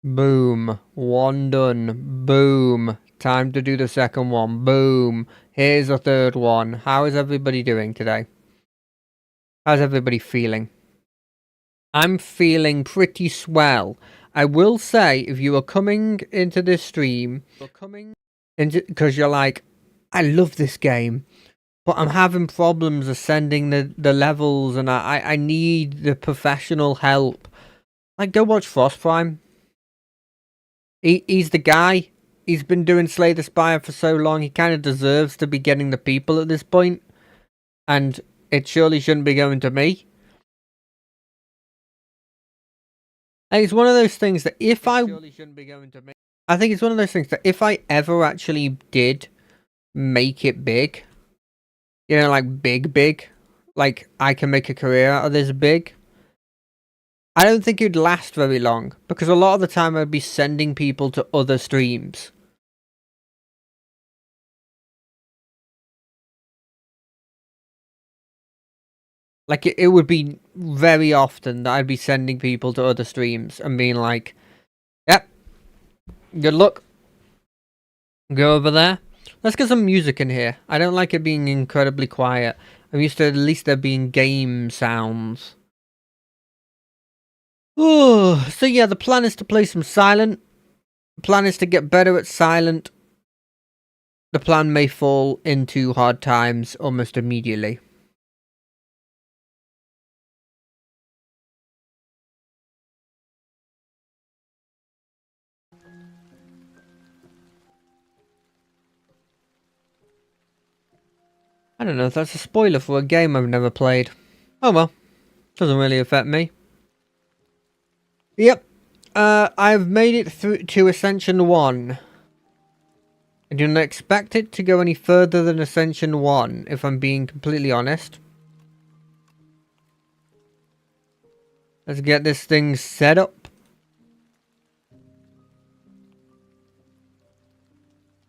Boom. One done. Boom. Time to do the second one. Boom. Here's the third one. How is everybody doing today? How's everybody feeling? I'm feeling pretty swell. I will say, if you are coming into this stream, because you're like, I love this game, but I'm having problems ascending the levels and I need the professional help. Like, go watch Frost Prime. He's the guy. He's been doing Slay the Spire for so long, he kind of deserves to be getting the people at this point. And it surely shouldn't be going to me. And it's one of those things that if I think it's one of those things that if I ever actually did make it big, you know, like big, like I can make a career out of this big, I don't think it'd last very long, because a lot of the time I'd be sending people to other streams. Like, it would be very often that I'd be sending people to other streams and being like, yep, good luck. Go over there. Let's get some music in here. I don't like it being incredibly quiet. I'm used to at least there being game sounds. Oh, so yeah, the plan is to play some Silent. The plan is to get better at Silent. The plan may fall into hard times almost immediately. I don't know if that's a spoiler for a game I've never played. Oh well, doesn't really affect me. Yep, I've made it through to Ascension 1. I do not expect it to go any further than Ascension 1, if I'm being completely honest. Let's get this thing set up.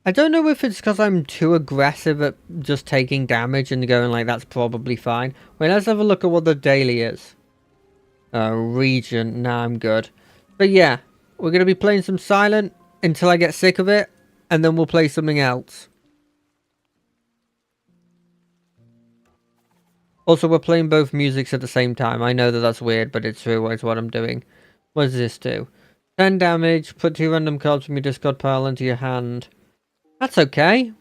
I don't know if it's because I'm too aggressive at just taking damage and going like, that's probably fine. Wait, let's have a look at what the daily is. Region. Nah, I'm good. But yeah, we're going to be playing some Silent until I get sick of it, and then we'll play something else. Also, we're playing both musics at the same time. I know that that's weird, but it's true. It's what I'm doing. What does this do? 10 damage. Put 2 random cards from your discard pile into your hand. That's okay.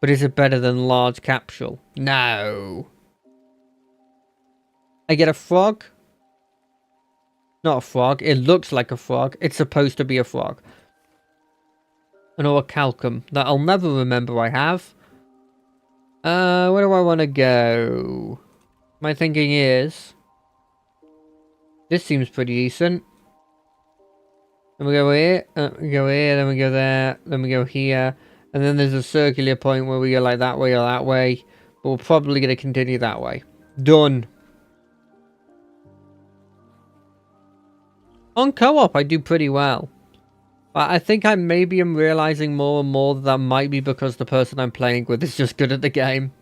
But is it better than large capsule? No. I get a frog. Not a frog. It looks like a frog. It's supposed to be a frog. An orichalcum that I'll never remember I have. Where do I want to go? My thinking is, this seems pretty decent. Then we go here, we go here, then we go there, then we go here. And then there's a circular point where we go like that way or that way. But we're probably going to continue that way. Done. On co-op, I do pretty well. But I think I maybe am realizing more and more that might be because the person I'm playing with is just good at the game.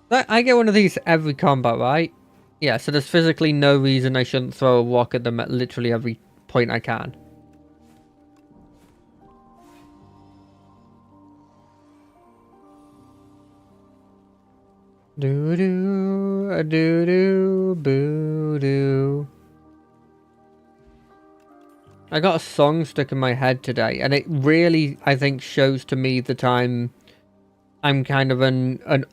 I get one of these every combat, right? Yeah, so there's physically no reason I shouldn't throw a rock at them at literally every point I can. Doo-doo, a-doo-doo, boo-doo. I got a song stuck in my head today, and it really, I think, shows to me that I'm kind of an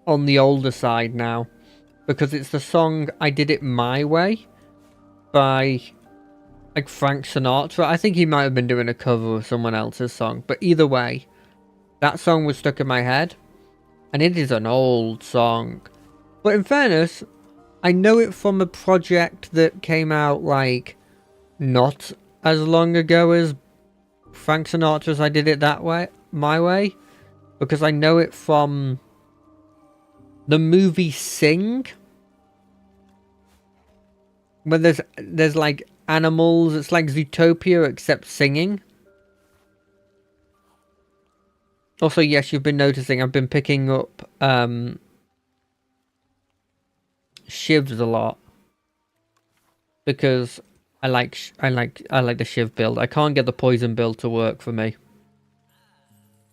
on the older side now. Because it's the song I Did It My Way by, like, Frank Sinatra. I think he might have been doing a cover of someone else's song. But either way, that song was stuck in my head. And it is an old song. But in fairness, I know it from a project that came out, like, not as long ago as Frank Sinatra's I Did It That Way, My Way. Because I know it from the movie Sing. Where there's like animals, it's like Zootopia except singing. Also, yes, you've been noticing I've been picking up shivs a lot. because I like the Shiv build. I can't get the poison build to work for me.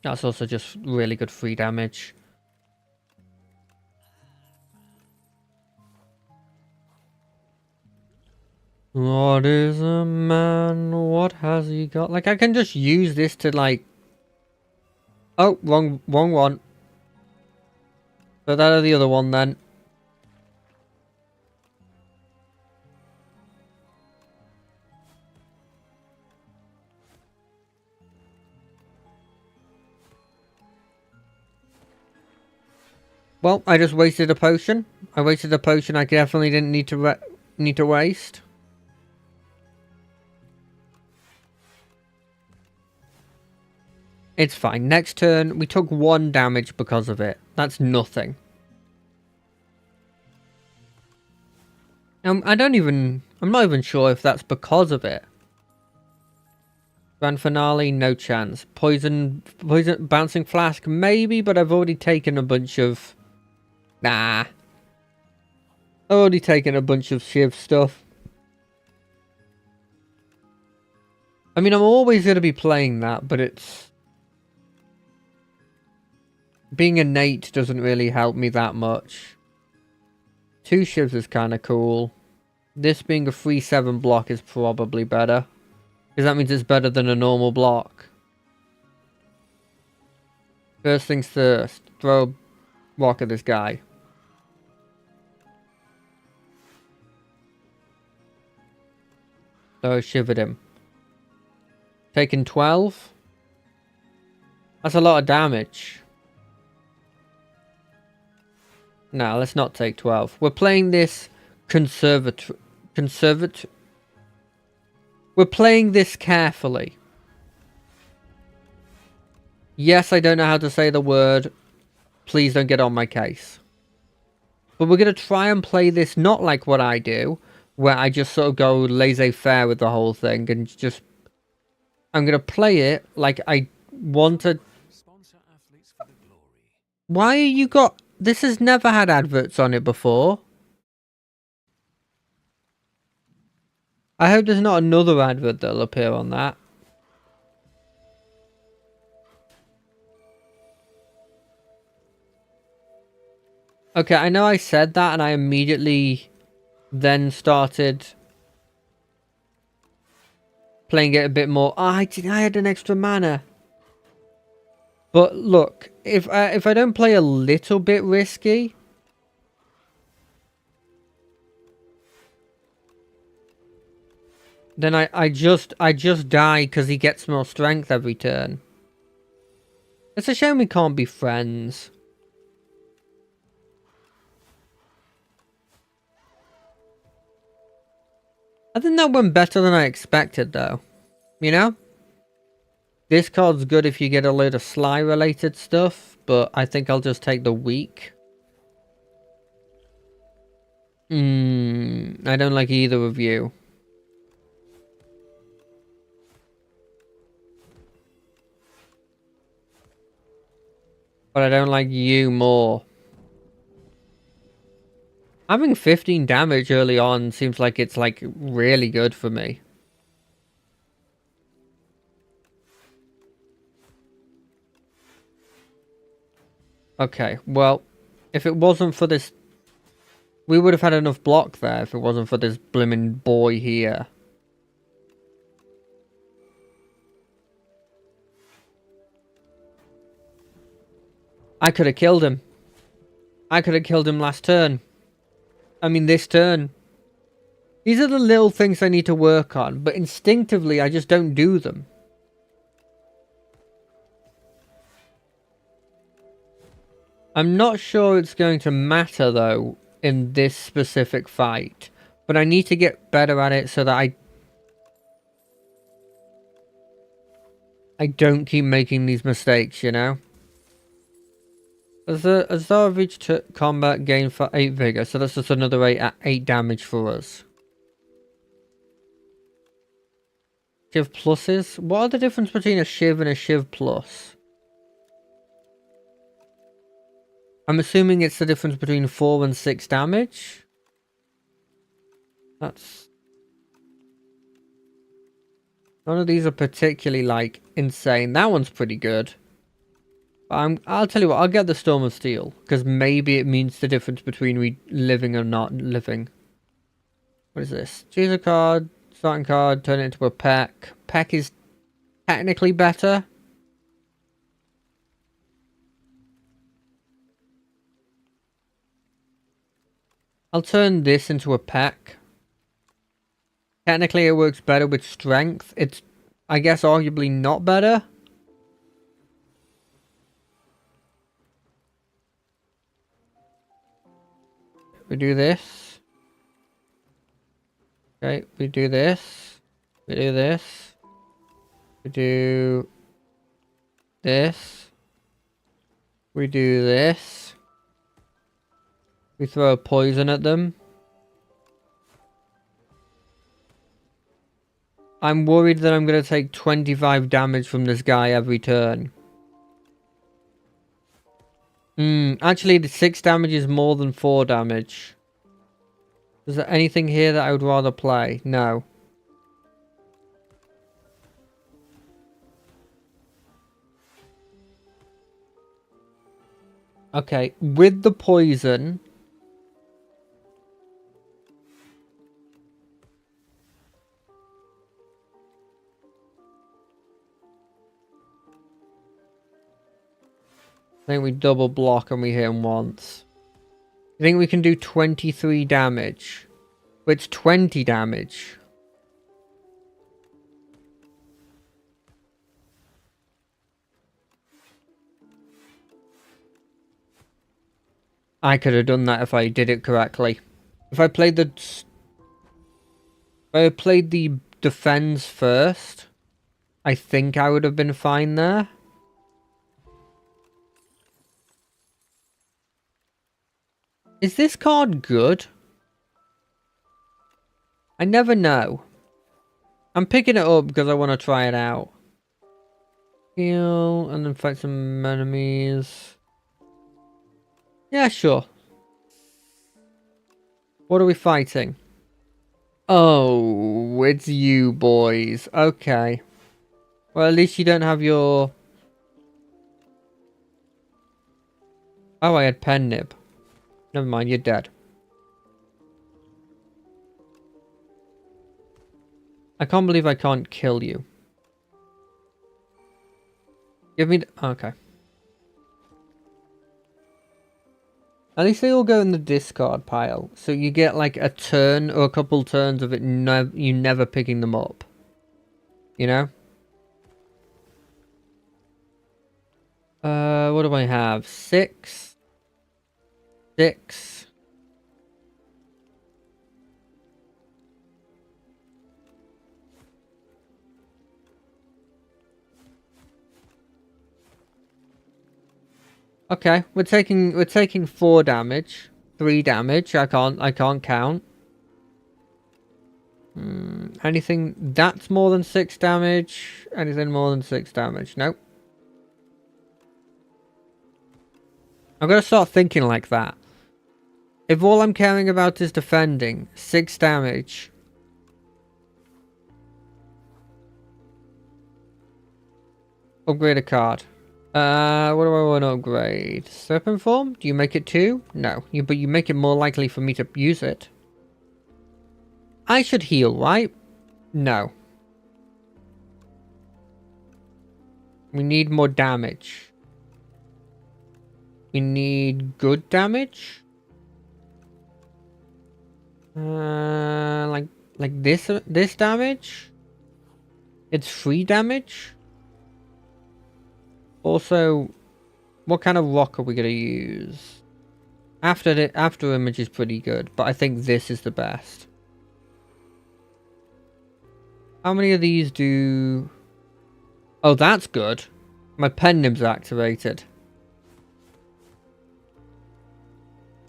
That's also just really good free damage. What is a man? What has he got? Like, I can just use this to, like... Oh, wrong one. Put that or the other one, then. Well, I just wasted a potion. I wasted a potion I definitely didn't need to waste. It's fine. Next turn, we took 1 damage because of it. That's nothing. I'm not even sure if that's because of it. Grand finale, no chance. Poison, bouncing flask, maybe, but I've already taken a bunch of... Nah. I've already taken a bunch of Shiv stuff. I mean, I'm always going to be playing that, but it's... Being innate doesn't really help me that much. 2 Shivs is kind of cool. This being a 3/7 block is probably better. Because that means it's better than a normal block. First things first. Throw a rock at this guy. So I shivered him. Taking 12. That's a lot of damage. No, let's not take 12. We're playing this We're playing this carefully. Yes, I don't know how to say the word. Please don't get on my case. But we're going to try and play this not like what I do, where I just sort of go laissez-faire with the whole thing and just... I'm going to play it like I want to... Why you got... This has never had adverts on it before. I hope there's not another advert that'll appear on that. Okay, I know I said that and I immediately then started playing it a bit more. Oh, I had an extra mana. But look, if I don't play a little bit risky, then I just die because he gets more strength every turn. It's a shame we can't be friends. I think that went better than I expected, though. You know? This card's good if you get a load of Sly-related stuff, but I think I'll just take the weak. I don't like either of you. But I don't like you more. Having 15 damage early on seems like it's like really good for me. Okay, well, if it wasn't for this... We would have had enough block there if it wasn't for this blimmin' boy here. I could have killed him. I could have killed him last turn. I mean, this turn. These are the little things I need to work on, but instinctively I just don't do them. I'm not sure it's going to matter, though, in this specific fight. But I need to get better at it so that I don't keep making these mistakes, you know? As though I've reached combat, gain for 8 vigor, so that's just another 8 damage for us. Shiv pluses? What are the difference between a Shiv and a Shiv plus? I'm assuming it's the difference between 4 and 6 damage? That's None of these are particularly, like, insane. That one's pretty good. I'll tell you what, I'll get the Storm of Steel, because maybe it means the difference between living or not living. What is this? Choose a card, starting card, turn it into a pack. Pack is technically better. I'll turn this into a pack. Technically it works better with strength. It's, I guess, arguably not better. We do this. Okay, we do this. We do this. We do this. We do this. We throw a poison at them. I'm worried that I'm going to take 25 damage from this guy every turn. Actually, the 6 damage is more than 4 damage. Is there anything here that I would rather play? No. Okay, with the poison... I think we double block and we hit him once. I think we can do 23 damage. But it's 20 damage. I could have done that if I did it correctly. If I played the... If I had played the defense first, I think I would have been fine there. Is this card good? I never know. I'm picking it up because I want to try it out. Heal and then fight some enemies. Yeah, sure. What are we fighting? Oh, it's you boys. Okay. Well, at least you don't have your... Oh, I had pen nib. Never mind, you're dead. I can't believe I can't kill you. Give me... Okay. At least they all go in the discard pile. So you get like a turn or a couple turns of it you never picking them up. You know? What do I have? 6. 6. Okay, we're taking 4 damage. 3 damage. I can't count. Anything that's more than 6 damage? Anything more than 6 damage? Nope. I'm gonna start thinking like that. If all I'm caring about is defending, 6 damage. Upgrade a card. What do I want to upgrade? Serpent form? Do you make it 2? No. But you make it more likely for me to use it. I should heal, right? No. We need more damage. We need good damage? Like this damage? It's 3 damage? Also, what kind of rock are we gonna use? After image is pretty good, but I think this is the best. How many of these do... Oh, that's good. My pen nib's activated.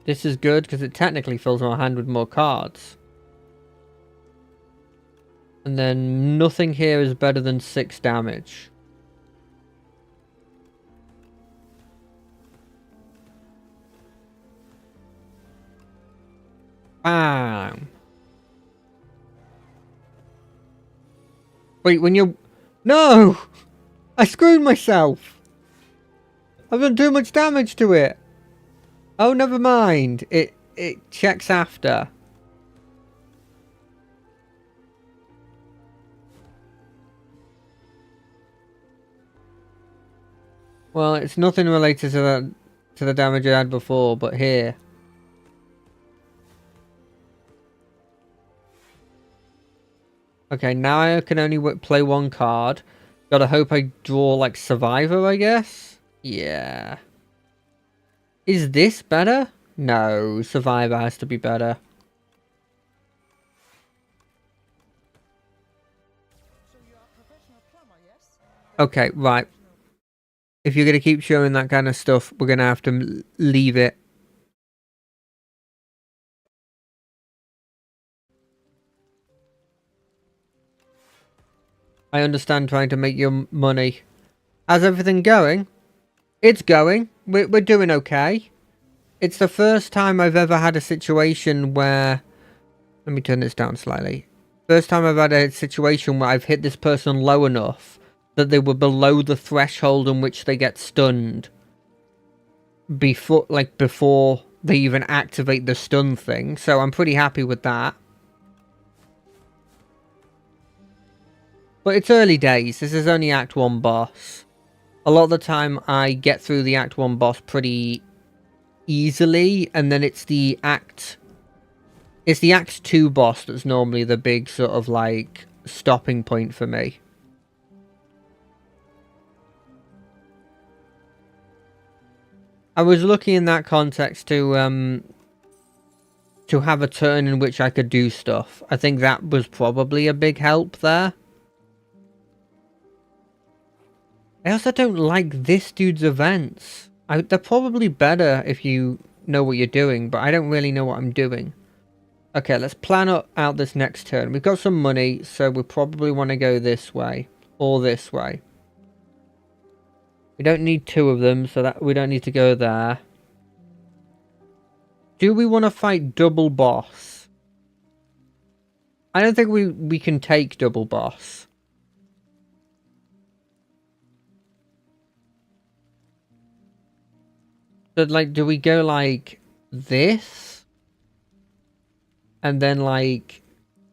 This is good because it technically fills my hand with more cards. And then nothing here is better than 6 damage. Bam! Wait, when you... No! I screwed myself! I've done too much damage to it! Oh, never mind. It checks after. Well, it's nothing related to the damage I had before, but here. Okay, now I can only play one card. Gotta hope I draw, like, Survivor, I guess? Yeah. Is this better? No, Survivor has to be better. Okay, right. If you're gonna keep showing that kind of stuff, we're gonna have to leave it. I understand trying to make your money. How's everything going? It's going. We're doing okay. It's the first time I've ever had a situation where... Let me turn this down slightly. First time I've had a situation where I've hit this person low enough that they were below the threshold in which they get stunned. Before they even activate the stun thing. So I'm pretty happy with that. But it's early days. This is only Act 1 boss. A lot of the time I get through the Act 1 boss pretty easily, and then it's the Act 2 boss that's normally the big sort of like stopping point for me. I was looking in that context to have a turn in which I could do stuff. I think that was probably a big help there. I also don't like this dude's events. They're probably better if you know what you're doing, but I don't really know what I'm doing. Okay, let's plan out this next turn. We've got some money, so we probably want to go this way. Or this way. We don't need two of them, so that we don't need to go there. Do we want to fight double boss? I don't think we can take double boss. But, like, do we go, like, this? And then, like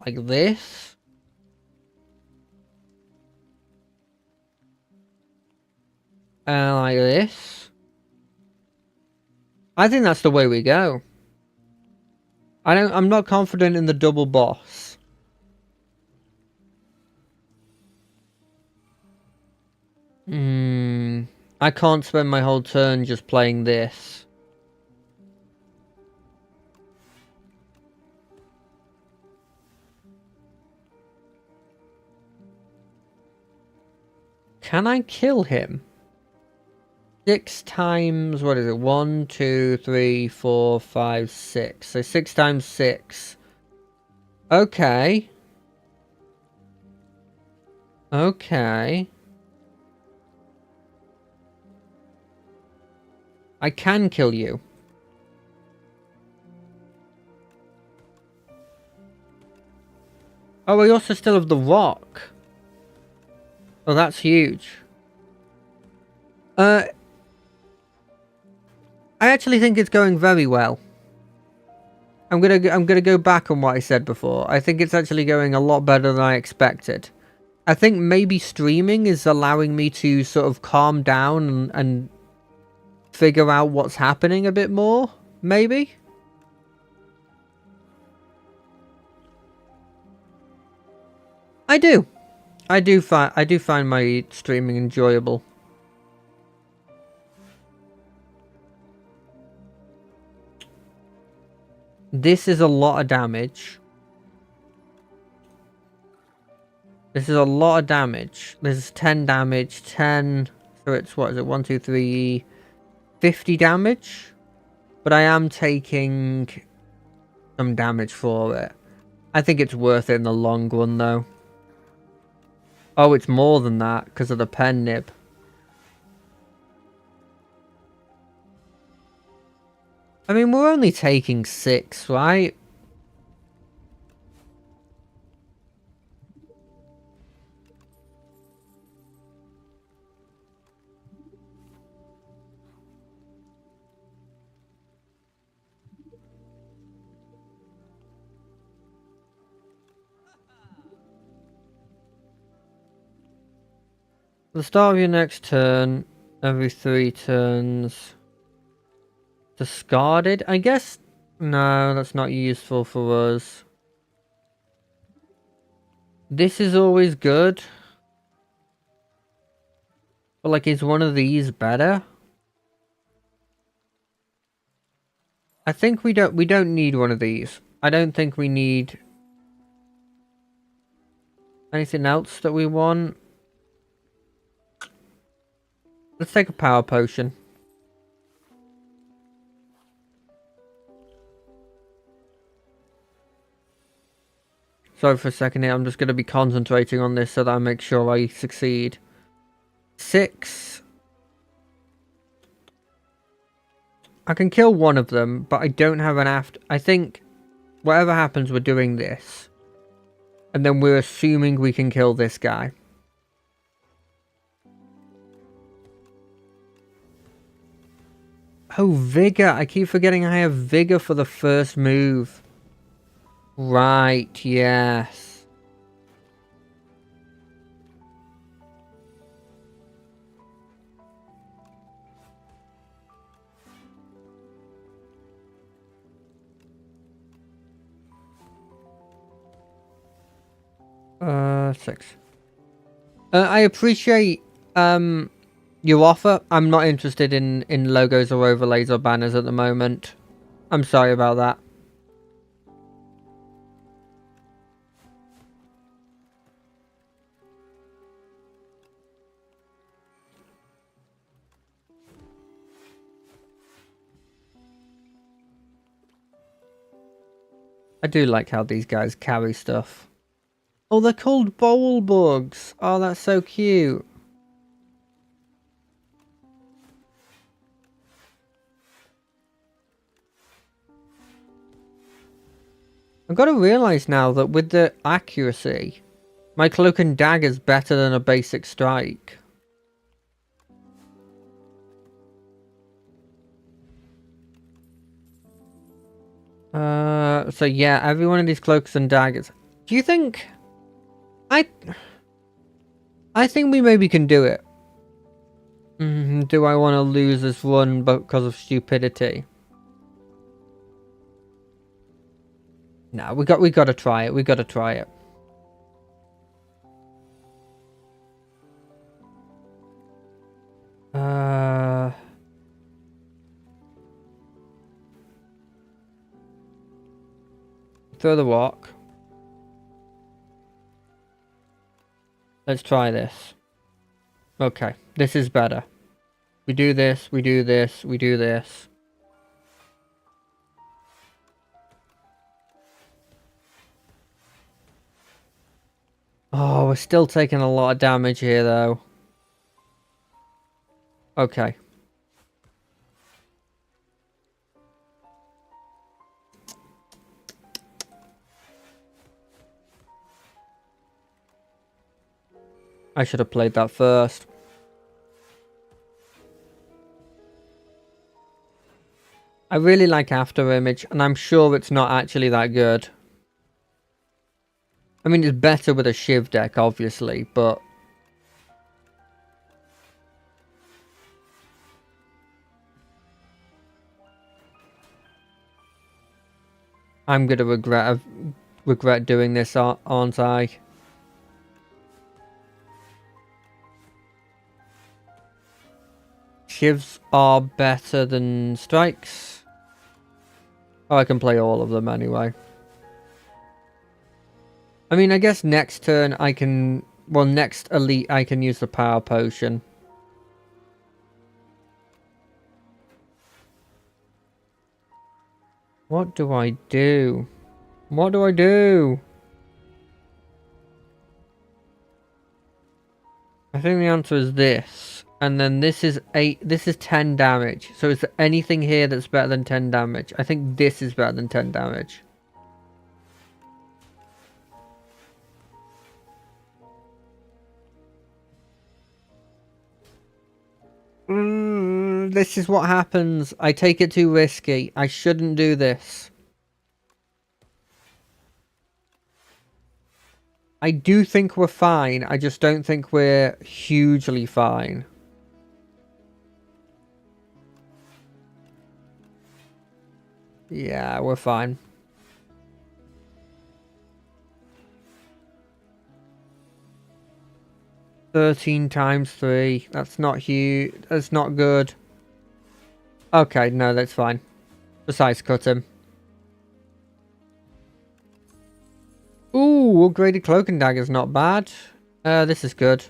this? And like this? I think that's the way we go. I'm not confident in the double boss. I can't spend my whole turn just playing this. Can I kill him? 6 times, what is it? 1, 2, 3, 4, 5, 6. So 6 times 6. Okay. Okay. I can kill you. Oh, we also still have the rock. Oh, that's huge. I actually think it's going very well. I'm gonna go back on what I said before. I think it's actually going a lot better than I expected. I think maybe streaming is allowing me to sort of calm down and figure out what's happening a bit more, maybe? I do. I do find my streaming enjoyable. This is a lot of damage. This is a lot of damage. This is 10 damage, 10... So it's, what is it, 1, 2, 3... 50 damage? But I am taking some damage for it. I think it's worth it in the long run, though. Oh, it's more than that, because of the pen nib. I mean, we're only taking 6, right? At the start of your next turn, every 3 turns. Discarded? I guess... No, that's not useful for us. This is always good. But like, is one of these better? I think we don't need one of these. I don't think we need anything else that we want. Let's take a power potion. Sorry for a second here, I'm just going to be concentrating on this so that I make sure I succeed. 6. I can kill one of them, but I don't have an after... I think whatever happens, we're doing this. And then we're assuming we can kill this guy. Oh, Vigor. I keep forgetting I have Vigor for the first move. Right, yes. Six. I appreciate your offer. I'm not interested in logos or overlays or banners at the moment. I'm sorry about that. I do like how these guys carry stuff. Oh, they're called bowl bugs. Oh, that's so cute. I've got to realise now that with the accuracy, my cloak and dagger's better than a basic strike. So yeah, every one of these cloaks and daggers. Do you think... I think we maybe can do it. Do I want to lose this run because of stupidity? No, we got to try it. We got to try it. Throw the rock. Let's try this. Okay, this is better. We do this, we do this, we do this. Oh, we're still taking a lot of damage here, though. Okay. I should have played that first. I really like After Image, and I'm sure it's not actually that good. I mean, it's better with a Shiv deck, obviously, but... I'm gonna regret doing this, aren't I? Shivs are better than strikes. Oh, I can play all of them anyway. I mean, I guess next turn I can... Well, next elite I can use the power potion. What do I do? What do I do? I think the answer is this. And then this is 8. This is 10 damage. So is there anything here that's better than 10 damage? I think this is better than 10 damage. This is what happens. I take it too risky. I shouldn't do this. I do think we're fine. I just don't think we're hugely fine. Yeah, we're fine. $13 times 3. That's not huge. That's not good. Okay, no, that's fine. Besides, cut him. Ooh, upgraded cloak and dagger's not bad. This is good.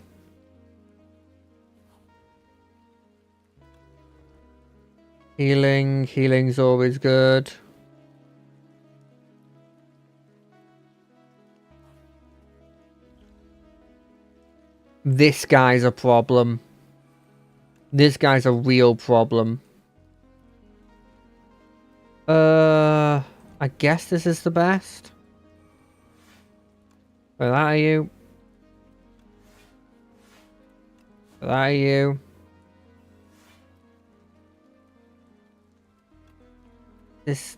Healing's always good. This guy's a problem. This guy's a real problem. I guess this is the best. Where are you? Where are you? This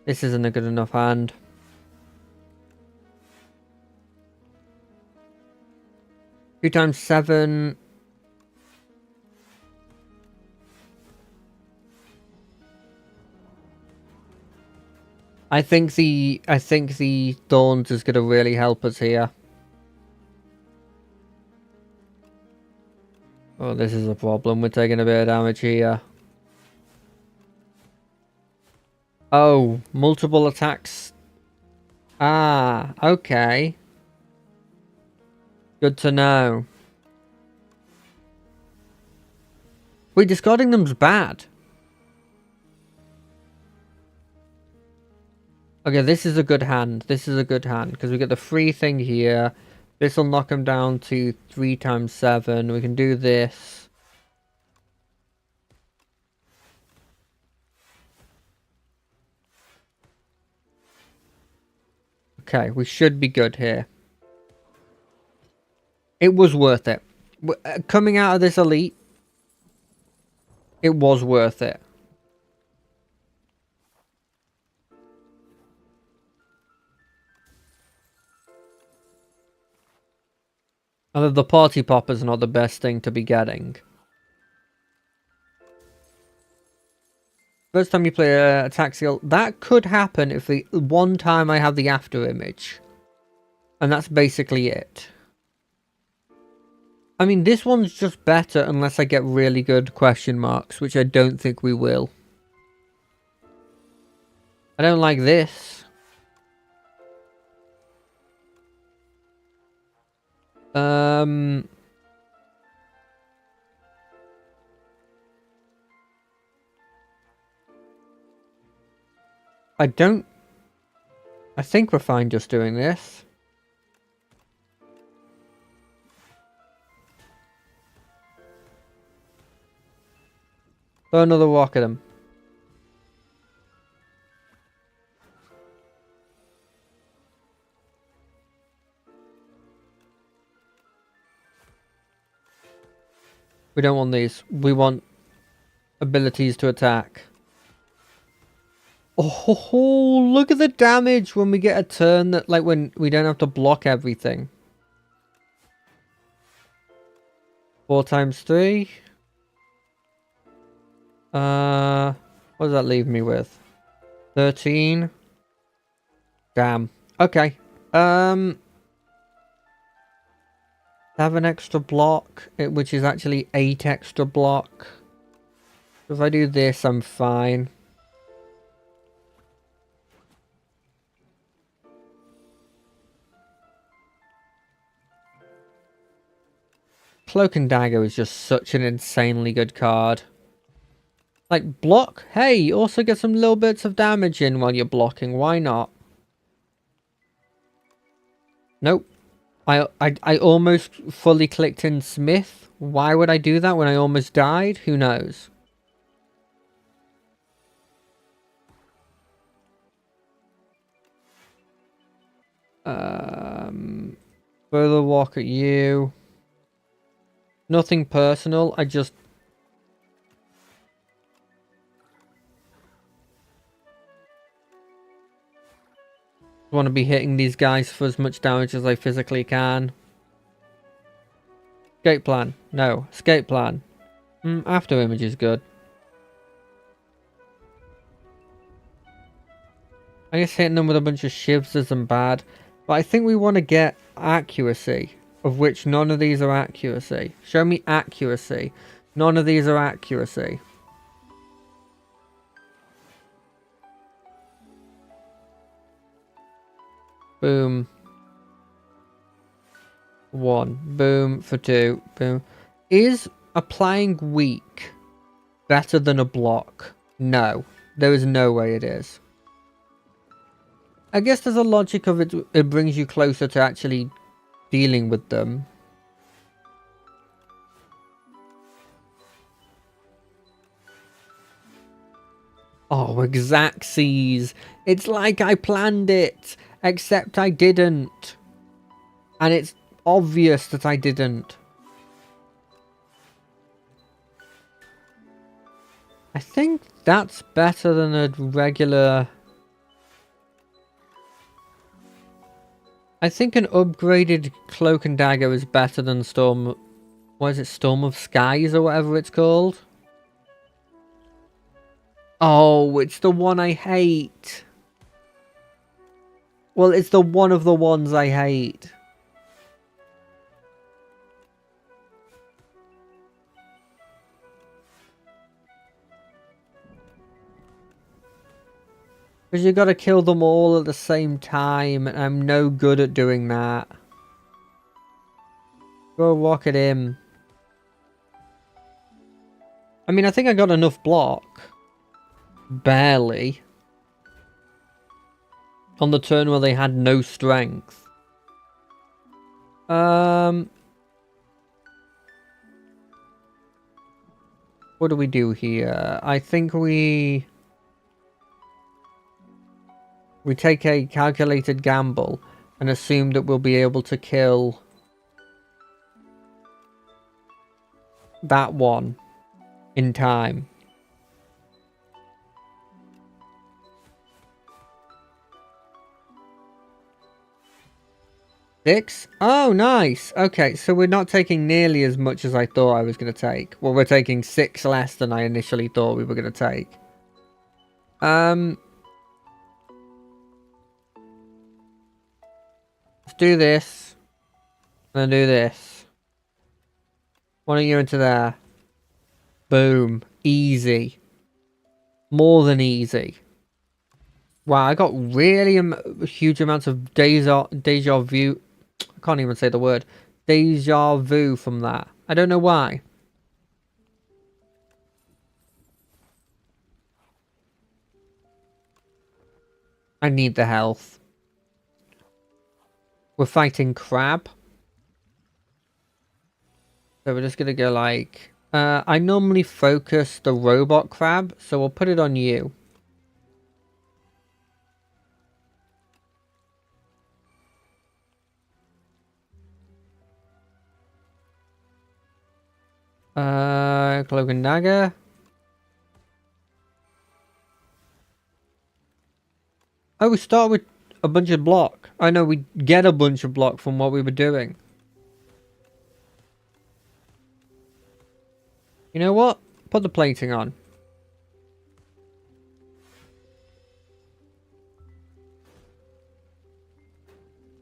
isn't a good enough hand. Two times 7. I think the Thorns is gonna really help us here. Oh, this is a problem. We're taking a bit of damage here. Oh, multiple attacks. Ah, okay. Good to know. Wait, discarding them's bad. Okay, this is a good hand. This is a good hand because we get the free thing here. This will knock him down to 3 times 7. We can do this. Okay, we should be good here. It was worth it. Coming out of this elite, it was worth it. Although the party popper's not the best thing to be getting. First time you play a attack skill, that could happen if the one time I have the after image. And that's basically it. I mean, this one's just better unless I get really good question marks, which I don't think we will. I don't like this. I think we're fine just doing this. Throw another rock at him. We don't want these. We want abilities to attack. Oh, look at the damage when we get a turn that, like, when we don't have to block everything. 4 times 3. What does that leave me with? 13. Damn. Okay. Have an extra block, which is actually 8 extra block. If I do this, I'm fine. Cloak and Dagger is just such an insanely good card. Like, block? Hey, you also get some little bits of damage in while you're blocking. Why not? Nope. I almost fully clicked in Smith. Why would I do that when I almost died? Who knows? Further walk at you. Nothing personal. I just... I want to be hitting these guys for as much damage as I physically can. Escape plan. No. Escape plan. After image is good. I guess hitting them with a bunch of shivs isn't bad. But I think we want to get accuracy. Of which none of these are accuracy. Show me accuracy. None of these are accuracy. Boom. 1. Boom for 2. Boom. Is applying weak better than a block? No. There is no way it is. I guess there's a logic of it. It brings you closer to actually dealing with them. Oh, Xaxes. It's like I planned it. Except I didn't. And it's obvious that I didn't. I think that's better than a regular... I think an upgraded Cloak and Dagger is better than Storm... What is it? Storm of Skies or whatever it's called? Oh, it's the one I hate. Well, it's the one of the ones I hate. Because you gotta kill them all at the same time, and I'm no good at doing that. Go rocket him. I mean, I think I got enough block. Barely. On the turn where they had no strength. What do we do here? I think we take a calculated gamble and assume that we'll be able to kill that one in time. Six? Oh, nice. Okay, so we're not taking nearly as much as I thought I was going to take. Well, we're taking 6 less than I initially thought we were going to take. Let's do this. And then do this. One of you into there. Boom. Easy. More than easy. Wow, I got really huge amounts of deja vu. I can't even say the word. Deja vu from that. I don't know why. I need the health. We're fighting crab. So we're just gonna go like... I normally focus the robot crab, so we'll put it on you. Cloak and Dagger. Oh, we start with a bunch of block. I know we get a bunch of block from what we were doing. You know what? Put the plating on.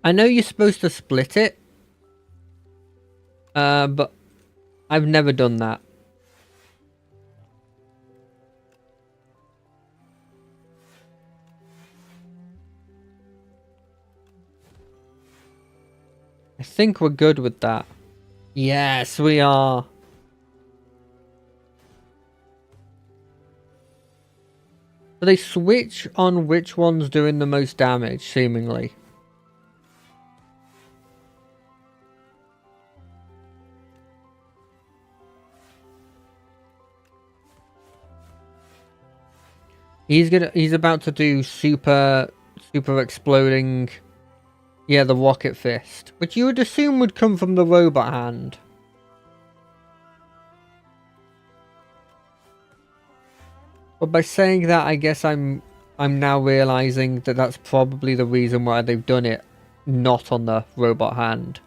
I know you're supposed to split it. But I've never done that. I think we're good with that. Yes, we are. So they switch on which one's doing the most damage, seemingly. He's about to do super exploding. Yeah, the rocket fist, which you would assume would come from the robot hand. But by saying that, I guess I'm I'm now realizing that that's probably the reason why they've done it not on the robot hand.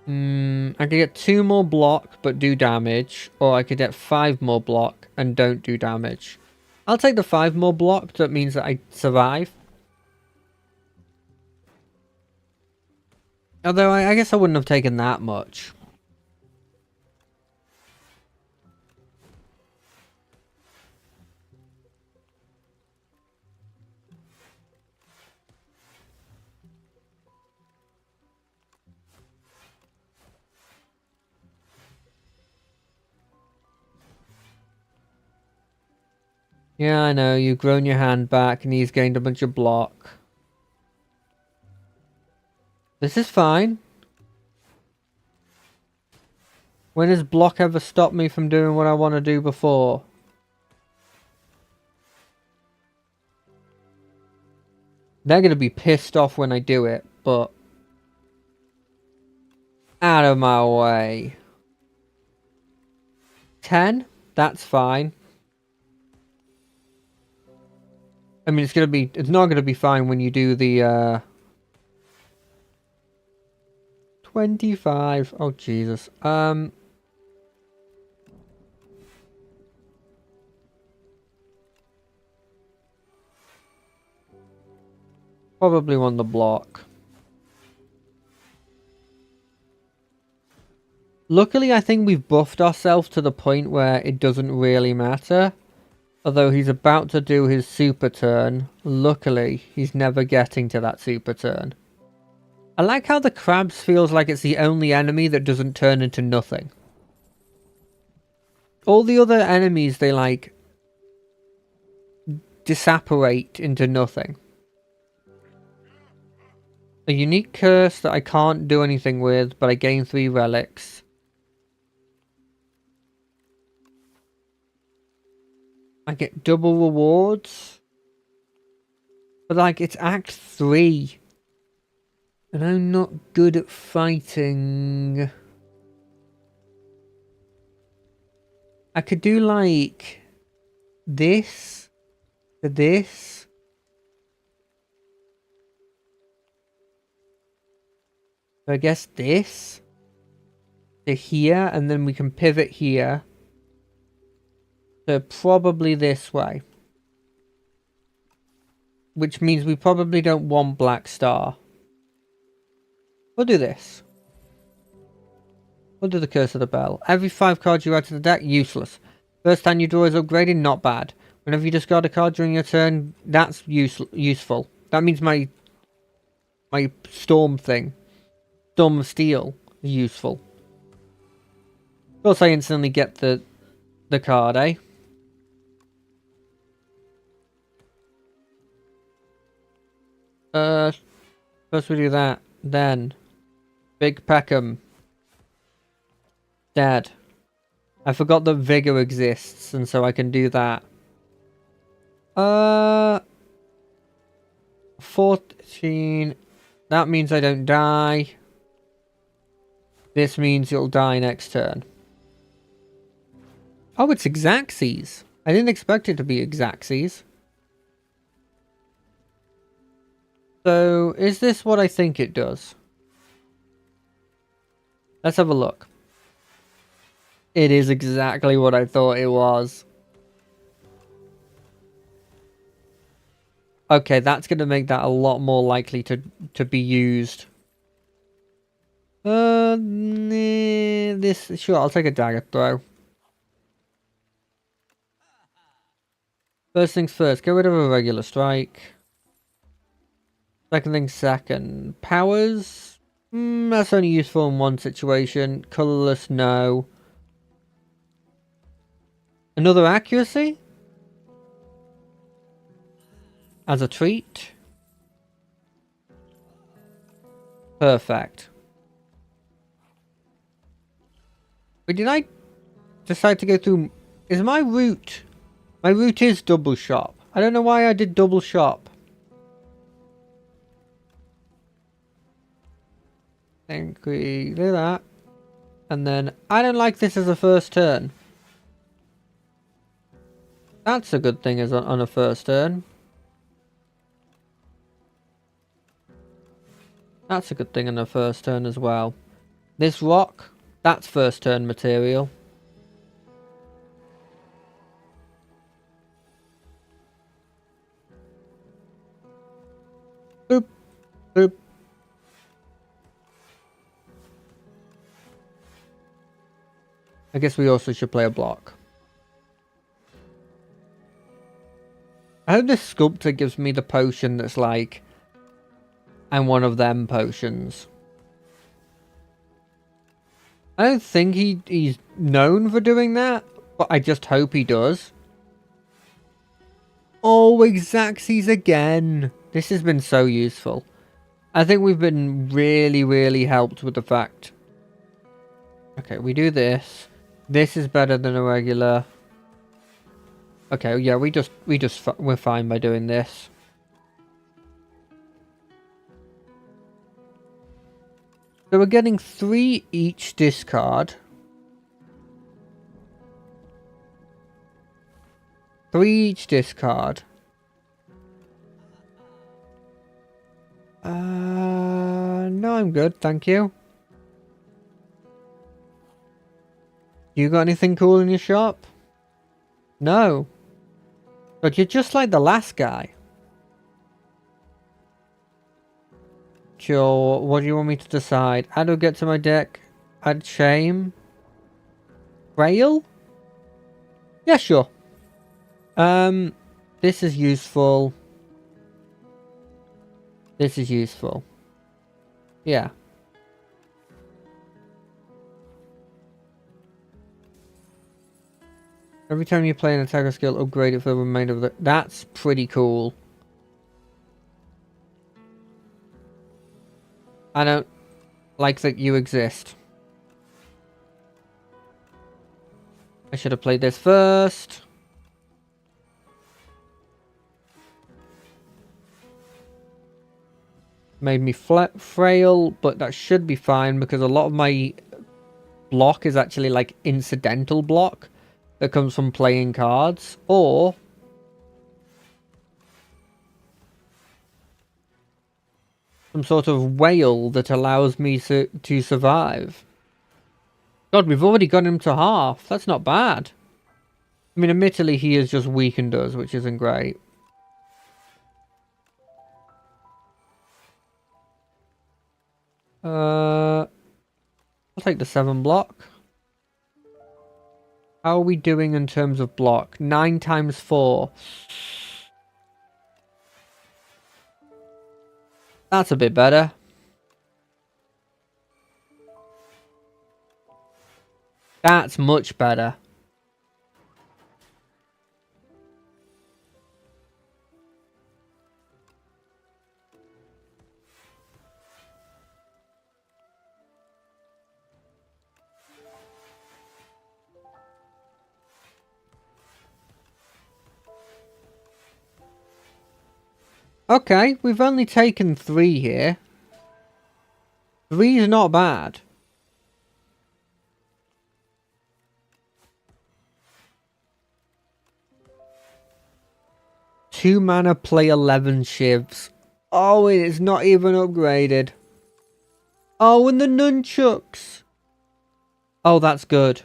I could get 2 more block but do damage, or I could get 5 more block and don't do damage. I'll take the 5 more block, that means that I survive. Although I guess I wouldn't have taken that much. Yeah, I know, you've grown your hand back and he's gained a bunch of block. This is fine. When has block ever stopped me from doing what I want to do before? They're going to be pissed off when I do it, but... out of my way. 10? That's fine. I mean, it's not gonna be fine when you do the, 25. Oh, Jesus. Probably want the block. Luckily, I think we've buffed ourselves to the point where it doesn't really matter. Although he's about to do his super turn, luckily he's never getting to that super turn. I like how the crabs feels like it's the only enemy that doesn't turn into nothing. All the other enemies, they like disapparate into nothing. A unique curse that I can't do anything with, but I gain 3 relics. I get double rewards. But like, it's Act 3. And I'm not good at fighting. I could do like this to this. So I guess this to here, and then we can pivot here. So probably this way. Which means we probably don't want Black Star. We'll do this. We'll do the Curse of the Bell. Every 5 cards you add to the deck, useless. First time you draw is upgraded, not bad. Whenever you discard a card during your turn, that's useful. That means my Storm thing, Storm of Steel, is useful. Of course I instantly get the card, eh? First we do that, then Big Peckham. Dead. I forgot that Vigor exists, and so I can do that. 14. That means I don't die. This means you'll die next turn. Oh, it's Xaxes. I didn't expect it to be Xaxes. So, is this what I think it does? Let's have a look. It is exactly what I thought it was. Okay, that's going to make that a lot more likely to be used. Sure, I'll take a dagger throw. First things first, get rid of a regular strike. Second things second. Powers? That's only useful in one situation. Colorless, no. Another accuracy? As a treat? Perfect. But did I decide to go through... Is my route... My route is double shop. I don't know why I did double shop. I think we do that. And then, I don't like this as a first turn. That's a good thing is on a first turn. That's a good thing on a first turn as well. This rock, that's first turn material. Boop, boop. I guess we also should play a block. I hope this sculptor gives me the potion that's like, I'm one of them potions. I don't think he's known for doing that, but I just hope he does. Oh, Xaxes again. This has been so useful. I think we've been really, really helped with the fact. Okay, we do this. This is better than a regular. Okay, yeah, we're fine by doing this. So we're getting 3 each discard. 3 each discard. No, I'm good, thank you. You got anything cool in your shop? No. But you're just like the last guy. Sure, what do you want me to decide? How do I get to my deck? Add shame? Frail? Yeah, sure. This is useful. This is useful. Yeah. Every time you play an attacker skill, upgrade it for the remainder of the... That's pretty cool. I don't like that you exist. I should have played this first. Made me frail, but that should be fine because a lot of my block is actually like incidental block that comes from playing cards, or some sort of whale that allows me to survive. God, we've already got him to half. That's not bad. I mean, admittedly, he is just weakened us, which isn't great. I'll take the 7 block. How are we doing in terms of block? 9 times 4. That's a bit better. That's much better. Okay, we've only taken 3 here. 3 is not bad. Two mana, play 11 shivs. Oh, it is not even upgraded. Oh, and the nunchucks. Oh, that's good.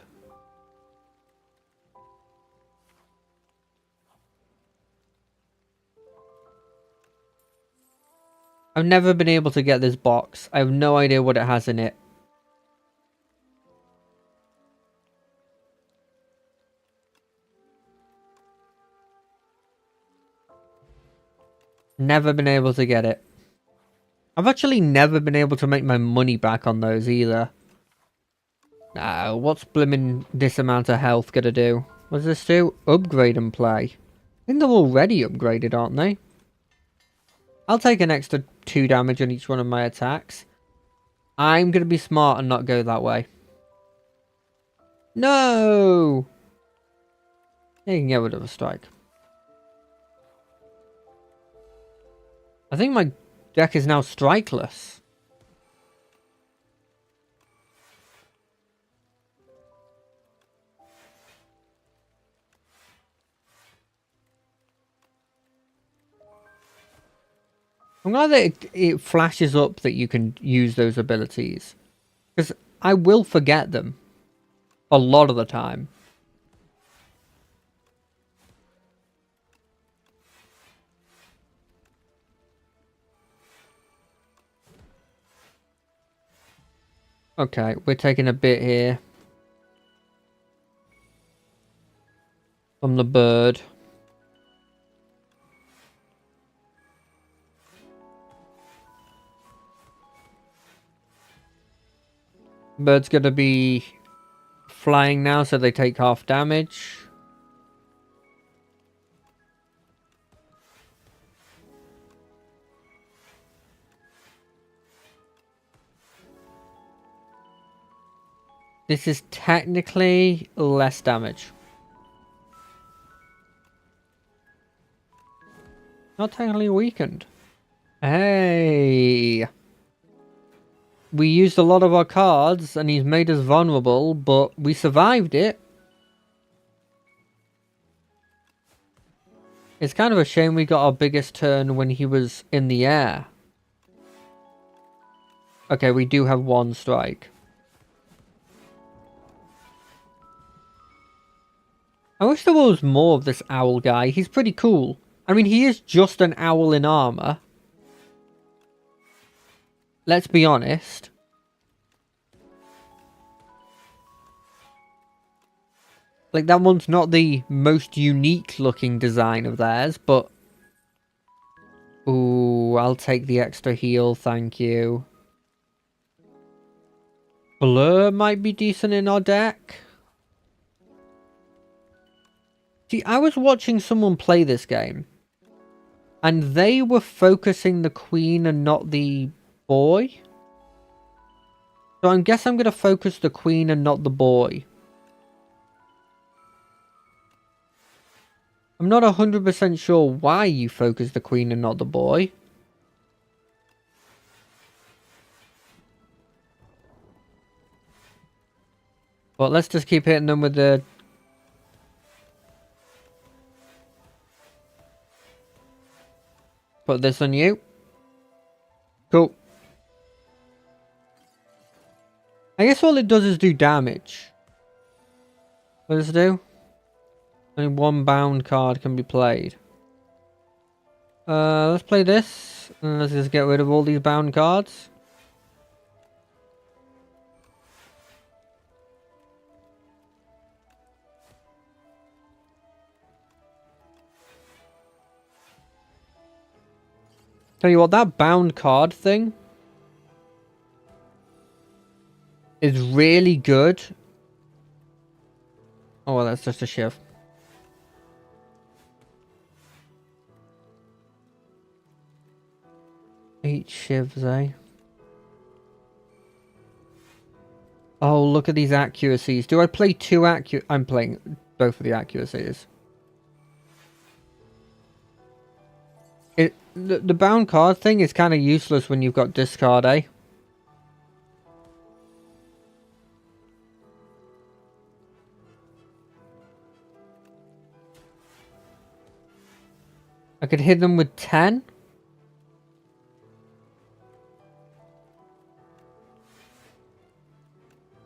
I've never been able to get this box. I have no idea what it has in it. Never been able to get it. I've actually never been able to make my money back on those either. Now, what's blimmin' this amount of health gonna do? What does this do? Upgrade and play. I think they're already upgraded, aren't they? I'll take an extra 2 damage on each one of my attacks. I'm gonna be smart and not go that way. No! You can get rid of a strike. I think my deck is now strikeless. I'm glad that it flashes up that you can use those abilities. Because I will forget them. A lot of the time. Okay, we're taking a bit here. From the bird. Bird's gonna be flying now, so they take half damage. This is technically less damage. Not technically weakened. Hey! We used a lot of our cards, and he's made us vulnerable, but we survived it. It's kind of a shame we got our biggest turn when he was in the air. Okay, we do have one strike. I wish there was more of this owl guy. He's pretty cool. I mean, he is just an owl in armor. Let's be honest. Like, that one's not the most unique looking design of theirs, but... Ooh, I'll take the extra heal, thank you. Blur might be decent in our deck. See, I was watching someone play this game, and they were focusing the queen and not the boy. So I guess I'm going to focus the queen and not the boy. I'm not 100% sure why you focus the queen and not the boy. But let's just keep hitting them with the... Put this on you. Cool. I guess all it does is do damage. What does it do? Only one bound card can be played. Let's play this. And let's just get rid of all these bound cards. Tell you what, that bound card thing is really good. Oh, well, that's just a shiv. Eight shivs, eh? Oh, look at these accuracies. Do I play two I'm playing both of the accuracies. The bound card thing is kind of useless when you've got discard, eh? I could hit them with 10.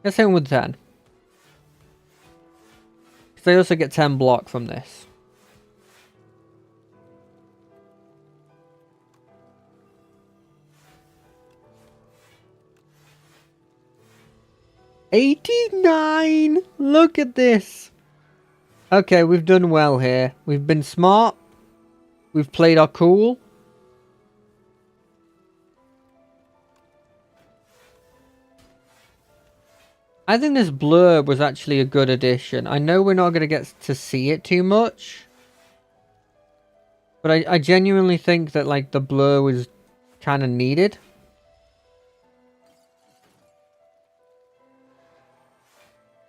Let's hit them with 10. Because they also get 10 block from this. $89! Look at this! Okay, we've done well here. We've been smart. We've played our cool. I think this blur was actually a good addition. I know we're not going to get to see it too much. But I genuinely think that, like, the blur was kind of needed.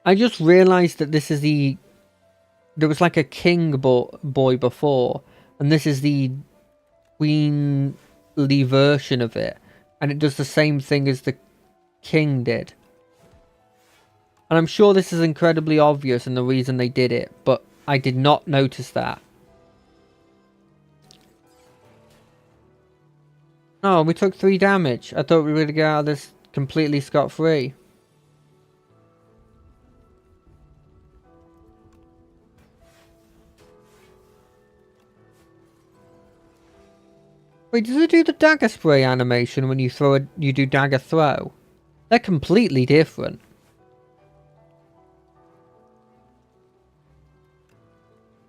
I just realized that this is the... There was like a king boy before. And this is the queenly version of it. And it does the same thing as the king did. And I'm sure this is incredibly obvious in the reason they did it. But I did not notice that. Oh, we took 3 damage. I thought we were going to get out of this completely scot-free. Wait, does it do the dagger spray animation when you throw it? You do dagger throw? They're completely different.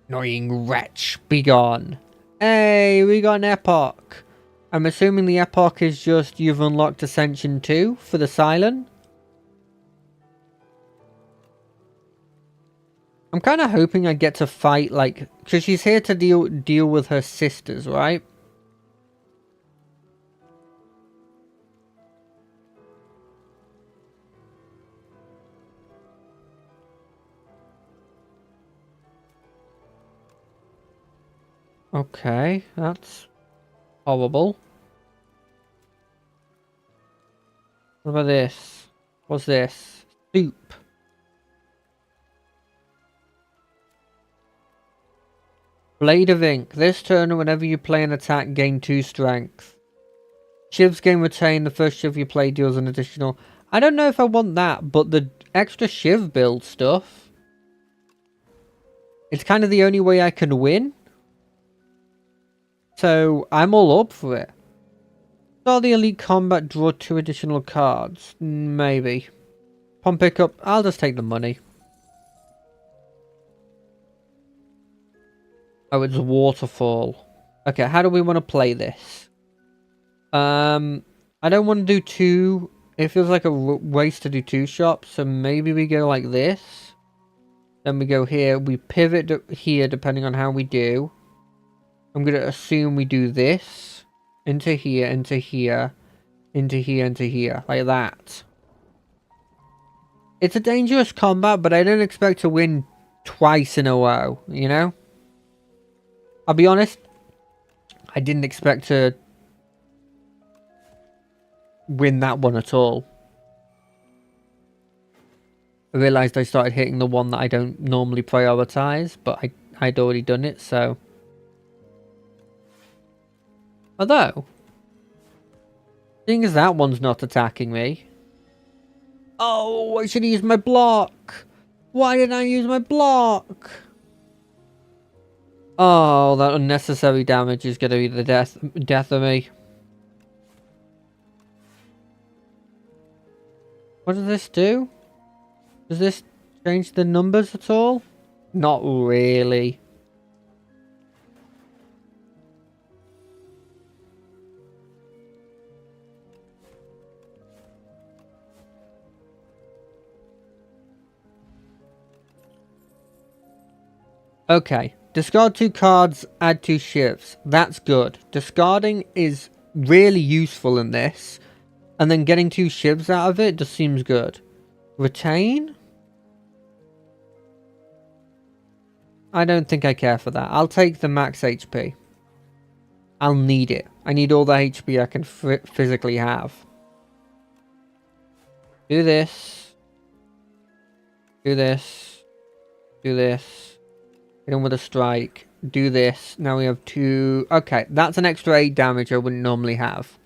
Annoying wretch, be gone. Hey, we got an epoch. I'm assuming the epoch is just you've unlocked Ascension 2 for the Silent. I'm kind of hoping I get to fight, like, because she's here to deal with her sisters, right? Okay, that's horrible. What about this? What's this? Soup. Blade of Ink. This turn, whenever you play an attack, gain 2 strength. Shivs gain retain. The first Shiv you play deals an additional... I don't know if I want that, but the extra Shiv build stuff... It's kind of the only way I can win. So, I'm all up for it. Start the Elite Combat, draw 2 additional cards. Maybe. Upon pickup, I'll just take the money. Oh, it's Waterfall. Okay, how do we want to play this? I don't want to do 2. It feels like a waste to do 2 shops, so maybe we go like this. Then we go here. We pivot here depending on how we do. I'm going to assume we do this. Into here, into here, into here, into here. Like that. It's a dangerous combat, but I don't expect to win twice in a row, you know? I'll be honest, I didn't expect to win that one at all. I realised I started hitting the one that I don't normally prioritise, but I'd already done it, so... Although, seeing as that one's not attacking me... Oh, I should use my block! Why didn't I use my block? Oh, that unnecessary damage is going to be the death of me. What does this do? Does this change the numbers at all? Not really. Okay. Discard 2 cards, add 2 shifts. That's good. Discarding is really useful in this. And then getting 2 shivs out of it just seems good. Retain? I don't think I care for that. I'll take the max HP. I'll need it. I need all the HP I can physically have. Do this. Do this. Do this. Hit him with a strike. Do this. Now we have 2... Okay, that's an extra 8 damage I wouldn't normally have.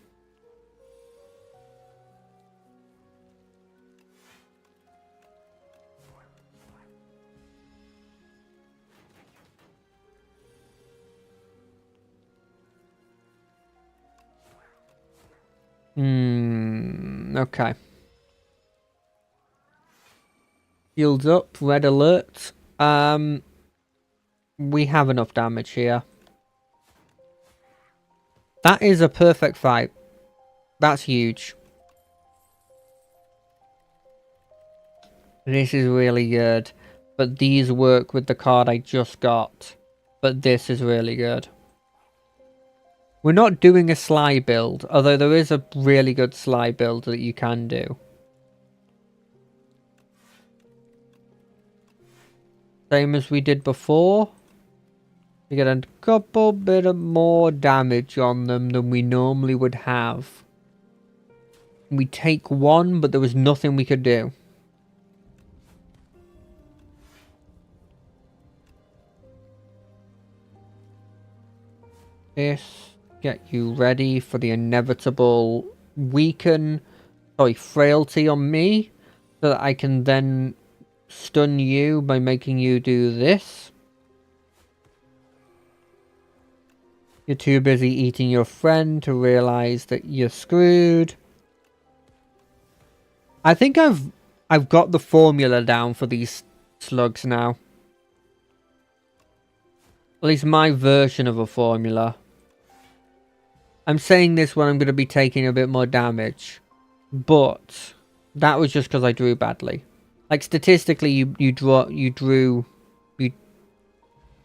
Okay. Shields up. Red alert. We have enough damage here. That is a perfect fight. That's huge. This is really good. But these work with the card I just got. But this is really good. We're not doing a Sly build, although there is a really good Sly build that you can do. Same as we did before. We get a couple bit of more damage on them than we normally would have. We take 1, but there was nothing we could do. This. Get you ready for the inevitable frailty on me, so that I can then stun you by making you do this. You're too busy eating your friend to realize that you're screwed. I think I've got the formula down for these slugs now. At least my version of a formula. I'm saying this when I'm going to be taking a bit more damage. But that was just because I drew badly. Like statistically, you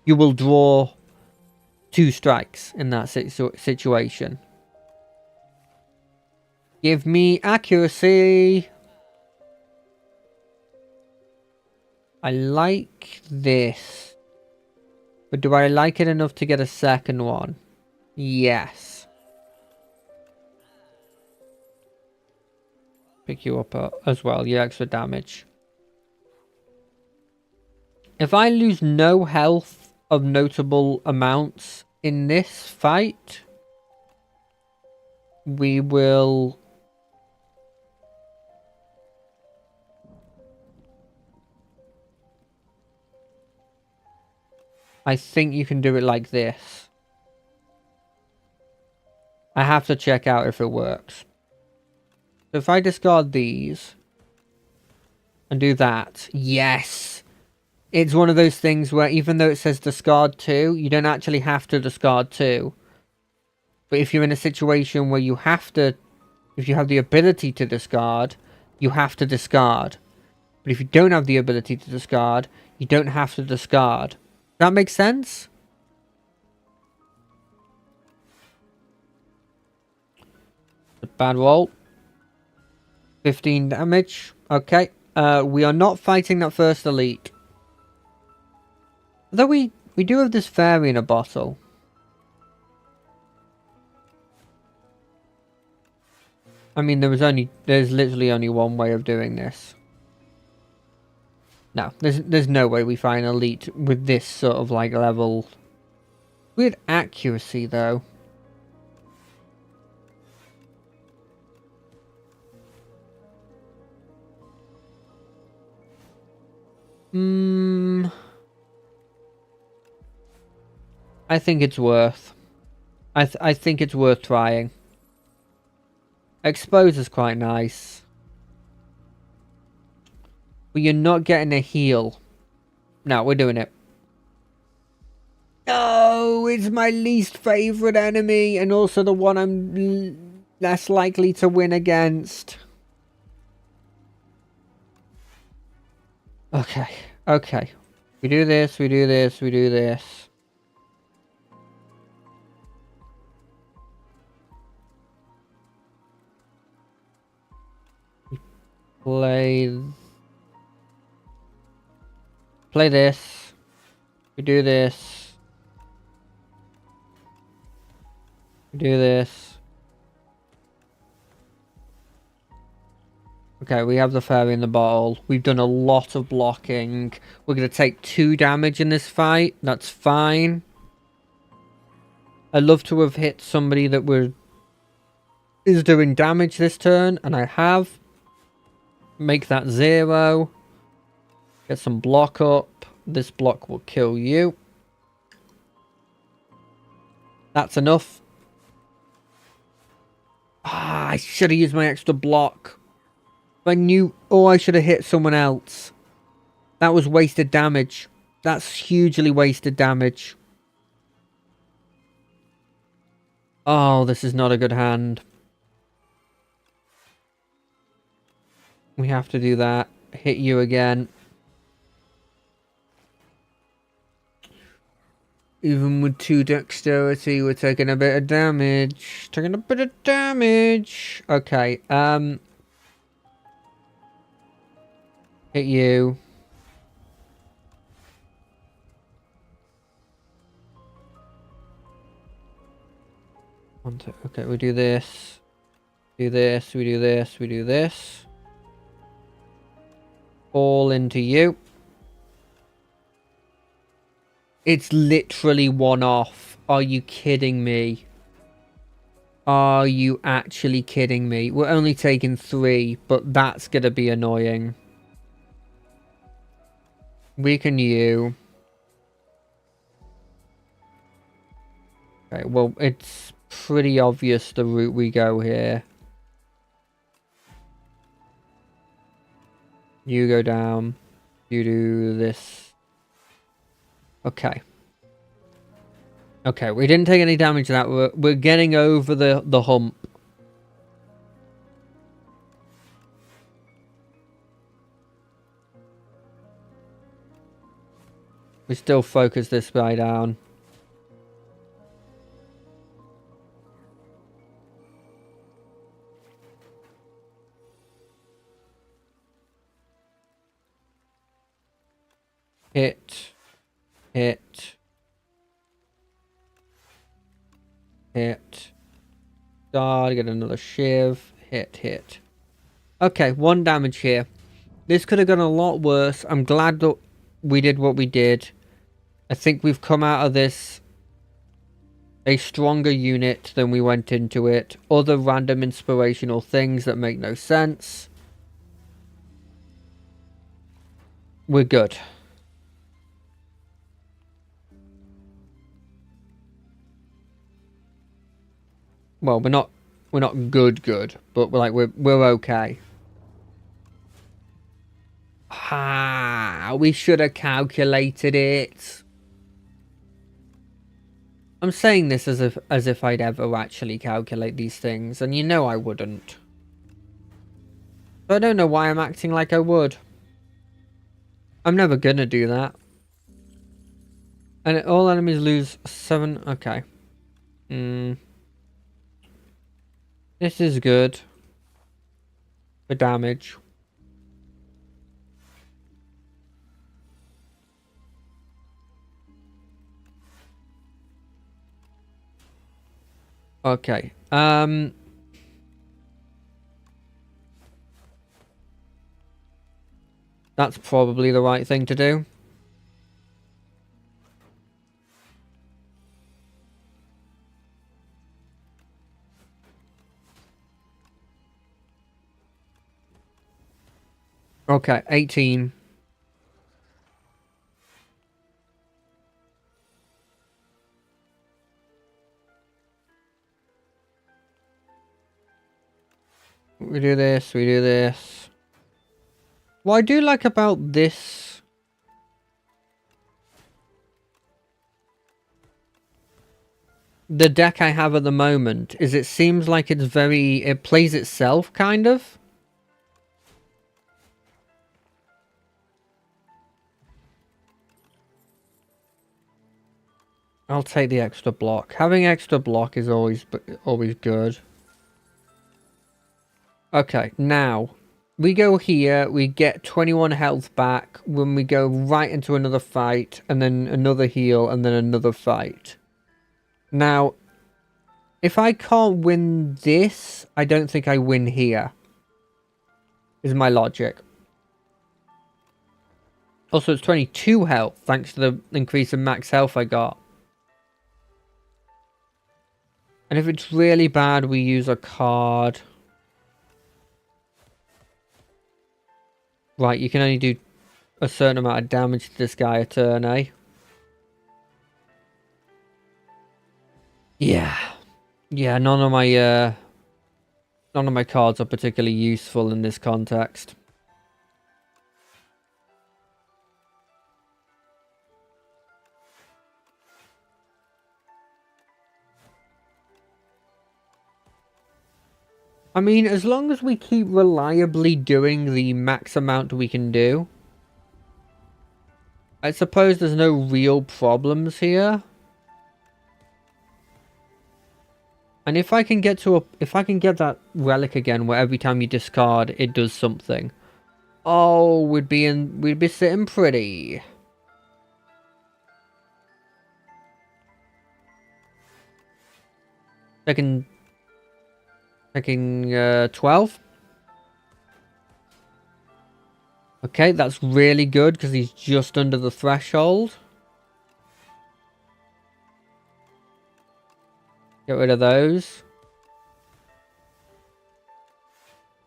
will draw 2 strikes in that situation. Give me accuracy. I like this. But do I like it enough to get a second one? Yes. Pick you up as well, your extra damage. If I lose no health of notable amounts in this fight, we will... I think you can do it like this. I have to check out if it works. So if I discard these and do that, yes! It's one of those things where even though it says discard 2, you don't actually have to discard 2. But if you're in a situation where you have to, if you have the ability to discard, you have to discard. But if you don't have the ability to discard, you don't have to discard. Does that make sense? A bad roll. 15 damage. Okay. We are not fighting that first elite. Although we do have this fairy in a bottle. I mean, there's literally only one way of doing this. No, there's no way we find an elite with this sort of like level. Weird accuracy though. I think it's worth. I think it's worth trying. Expose is quite nice. But you're not getting a heal. No, we're doing it. No, it's my least favourite enemy. And also the one I'm less likely to win against. Okay. Okay. We do this, we do this, we do this. Play this. We do this. We do this. Okay, we have the fairy in the bottle. We've done a lot of blocking. We're going to take 2 damage in this fight. That's fine. I'd love to have hit somebody that is doing damage this turn, and I have. Make that 0. Get some block up. This block will kill you. That's enough. Ah, I should have used my extra block. I knew... Oh, I should have hit someone else. That was wasted damage. That's hugely wasted damage. Oh, this is not a good hand. We have to do that. Hit you again. Even with 2 dexterity, we're taking a bit of damage. Taking a bit of damage. Okay, hit you. Okay, we do this. Do this, we do this, we do this. All into you. It's literally 1 off. Are you kidding me? Are you actually kidding me? We're only taking 3, but that's gonna be annoying. Weaken you. Okay, well, it's pretty obvious the route we go here. You go down. You do this. Okay. Okay, we didn't take any damage to that. We're getting over the hump. We still focus this guy down. Hit. Hit. Hit. God, get another shiv. Hit, hit. Okay, 1 damage here. This could have gone a lot worse. I'm glad that we did what we did. I think we've come out of this a stronger unit than we went into it. Other random inspirational things that make no sense. We're good. Well, we're not good, but we're okay. Ah, we should have calculated it. I'm saying this as if I'd ever actually calculate these things, and you know I wouldn't. But I don't know why I'm acting like I would. I'm never gonna do that. And all enemies lose 7. Okay. This is good for damage. Okay. That's probably the right thing to do. Okay, 18. We do this, we do this. What I do like about this the deck I have at the moment is it seems like it plays itself, kind of. I'll take the extra block. Having extra block is always good. Okay, now we go here, we get 21 health back when we go right into another fight, and then another heal, and then another fight. Now, if I can't win this, I don't think I win here. Is my logic. Also, it's 22 health, thanks to the increase in max health I got. And if it's really bad, we use a card. Right, you can only do a certain amount of damage to this guy a turn, eh? Yeah. Yeah, none of my cards are particularly useful in this context. I mean, as long as we keep reliably doing the max amount we can do, I suppose there's no real problems here. And if I can get that relic again where every time you discard it does something. Oh, we'd be sitting pretty. Taking 12. Okay, that's really good because he's just under the threshold. Get rid of those.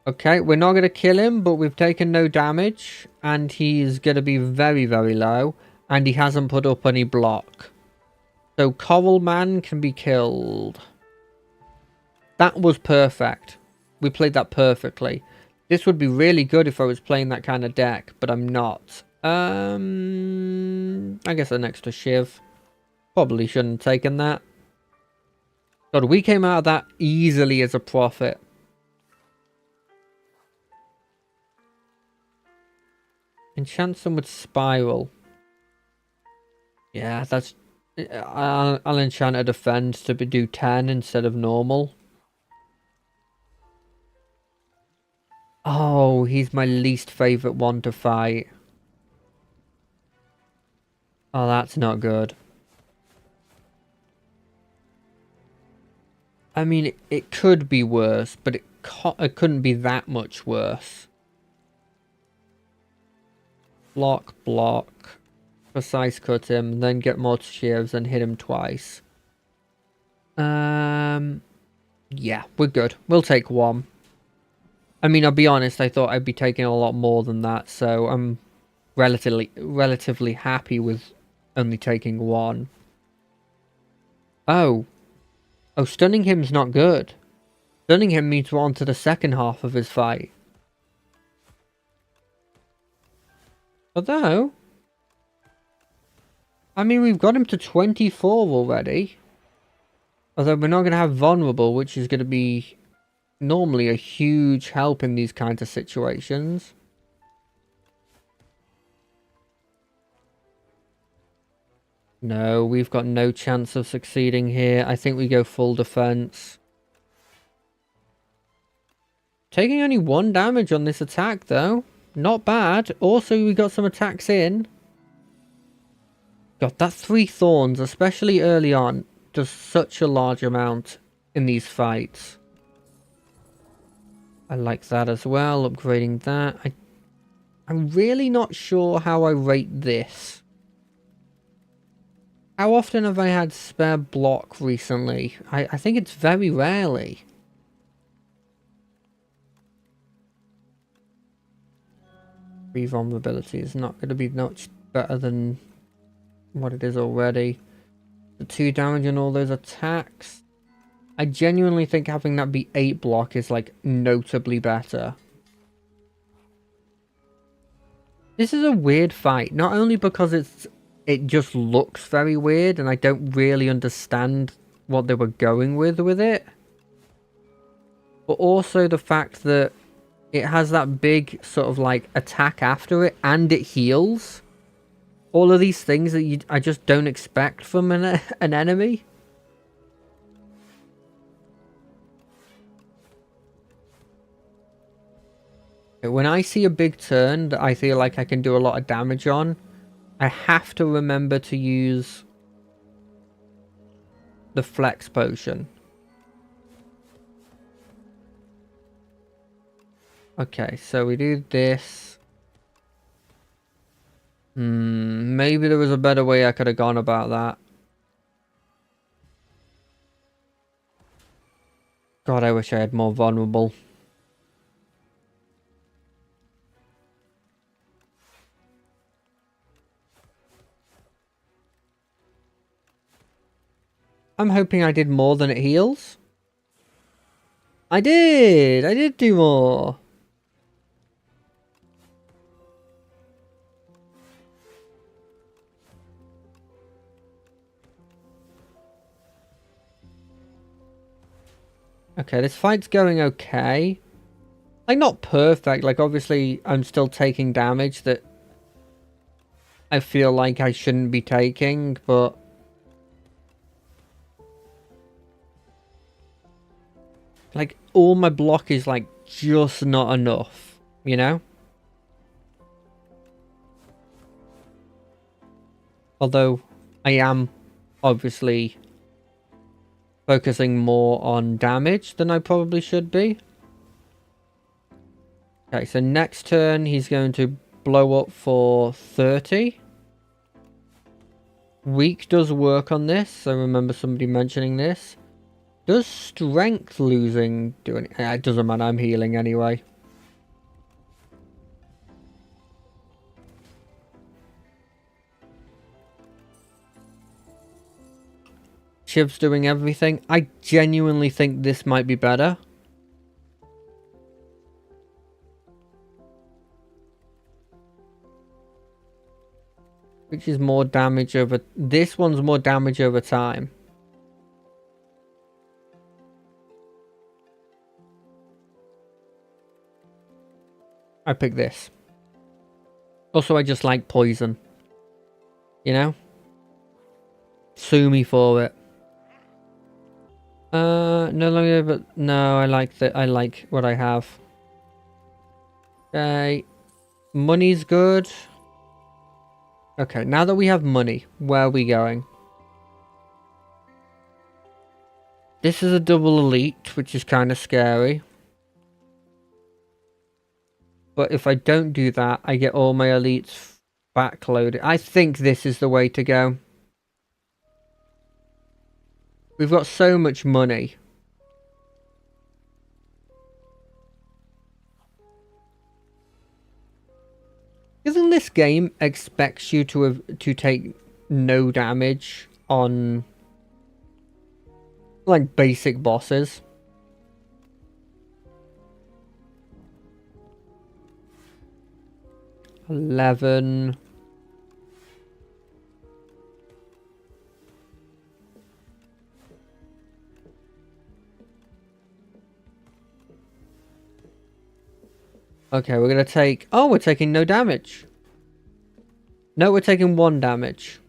Okay, we're not going to kill him, but we've taken no damage. And he's going to be very, very low. And he hasn't put up any block. So Coral Man can be killed. That was perfect. We played that perfectly. This would be really good if I was playing that kind of deck, but I'm not. I guess an extra Shiv. Probably shouldn't have taken that. God, we came out of that easily as a profit. Enchant them with Spiral. Yeah, that's... I'll enchant a defense to do 10 instead of normal. Oh, he's my least favourite one to fight. Oh, that's not good. I mean, it could be worse, but it couldn't be that much worse. Block, block. Precise cut him, then get more shivs and hit him twice. Yeah, we're good. We'll take one. I mean, I'll be honest, I thought I'd be taking a lot more than that, so I'm relatively happy with only taking one. Oh, stunning him's not good. Stunning him means we're on to the second half of his fight. Although, I mean, we've got him to 24 already. Although we're not going to have vulnerable, which is going to be normally a huge help in these kinds of situations. No, we've got no chance of succeeding here. I think we go full defense. Taking only 1 damage on this attack, though. Not bad. Also, we got some attacks in. God, that 3 thorns, especially early on, does such a large amount in these fights. I like that as well, upgrading that. I'm really not sure how I rate this. How often have I had spare block recently? I think it's very rarely. Vulnerability is not going to be much better than what it is already. The 2 damage on all those attacks. I genuinely think having that be 8 block is like notably better. This is a weird fight, not only because it just looks very weird and I don't really understand what they were going with it, but also the fact that it has that big sort of like attack after it and it heals. All of these things that I just don't expect from an enemy. When I see a big turn that I feel like I can do a lot of damage on, I have to remember to use the flex potion. Okay, so we do this. Maybe there was a better way I could have gone about that. God, I wish I had more vulnerable. I'm hoping I did more than it heals. I did do more. Okay, this fight's going okay. Like, not perfect. Like, obviously, I'm still taking damage that I feel like I shouldn't be taking, but... like, all my block is, like, just not enough, you know? Although, I am, obviously, focusing more on damage than I probably should be. Okay, so next turn, he's going to blow up for 30. Weak does work on this. I remember somebody mentioning this. Does strength losing do anything? It doesn't matter, I'm healing anyway. Shiv's doing everything. I genuinely think this might be better. Which is more damage over... This one's more damage over time. I pick this. Also, I just like poison. You know? Sue me for it. No longer, but no, I like that. I like what I have. Okay. Money's good. Okay, now that we have money, where are we going? This is a double elite, which is kind of scary. But if I don't do that, I get all my elites backloaded. I think this is the way to go. We've got so much money. Isn't this game expects you to take no damage on like basic bosses? $11. Okay, we're gonna take... Oh, we're taking no damage. No, we're taking 1 damage.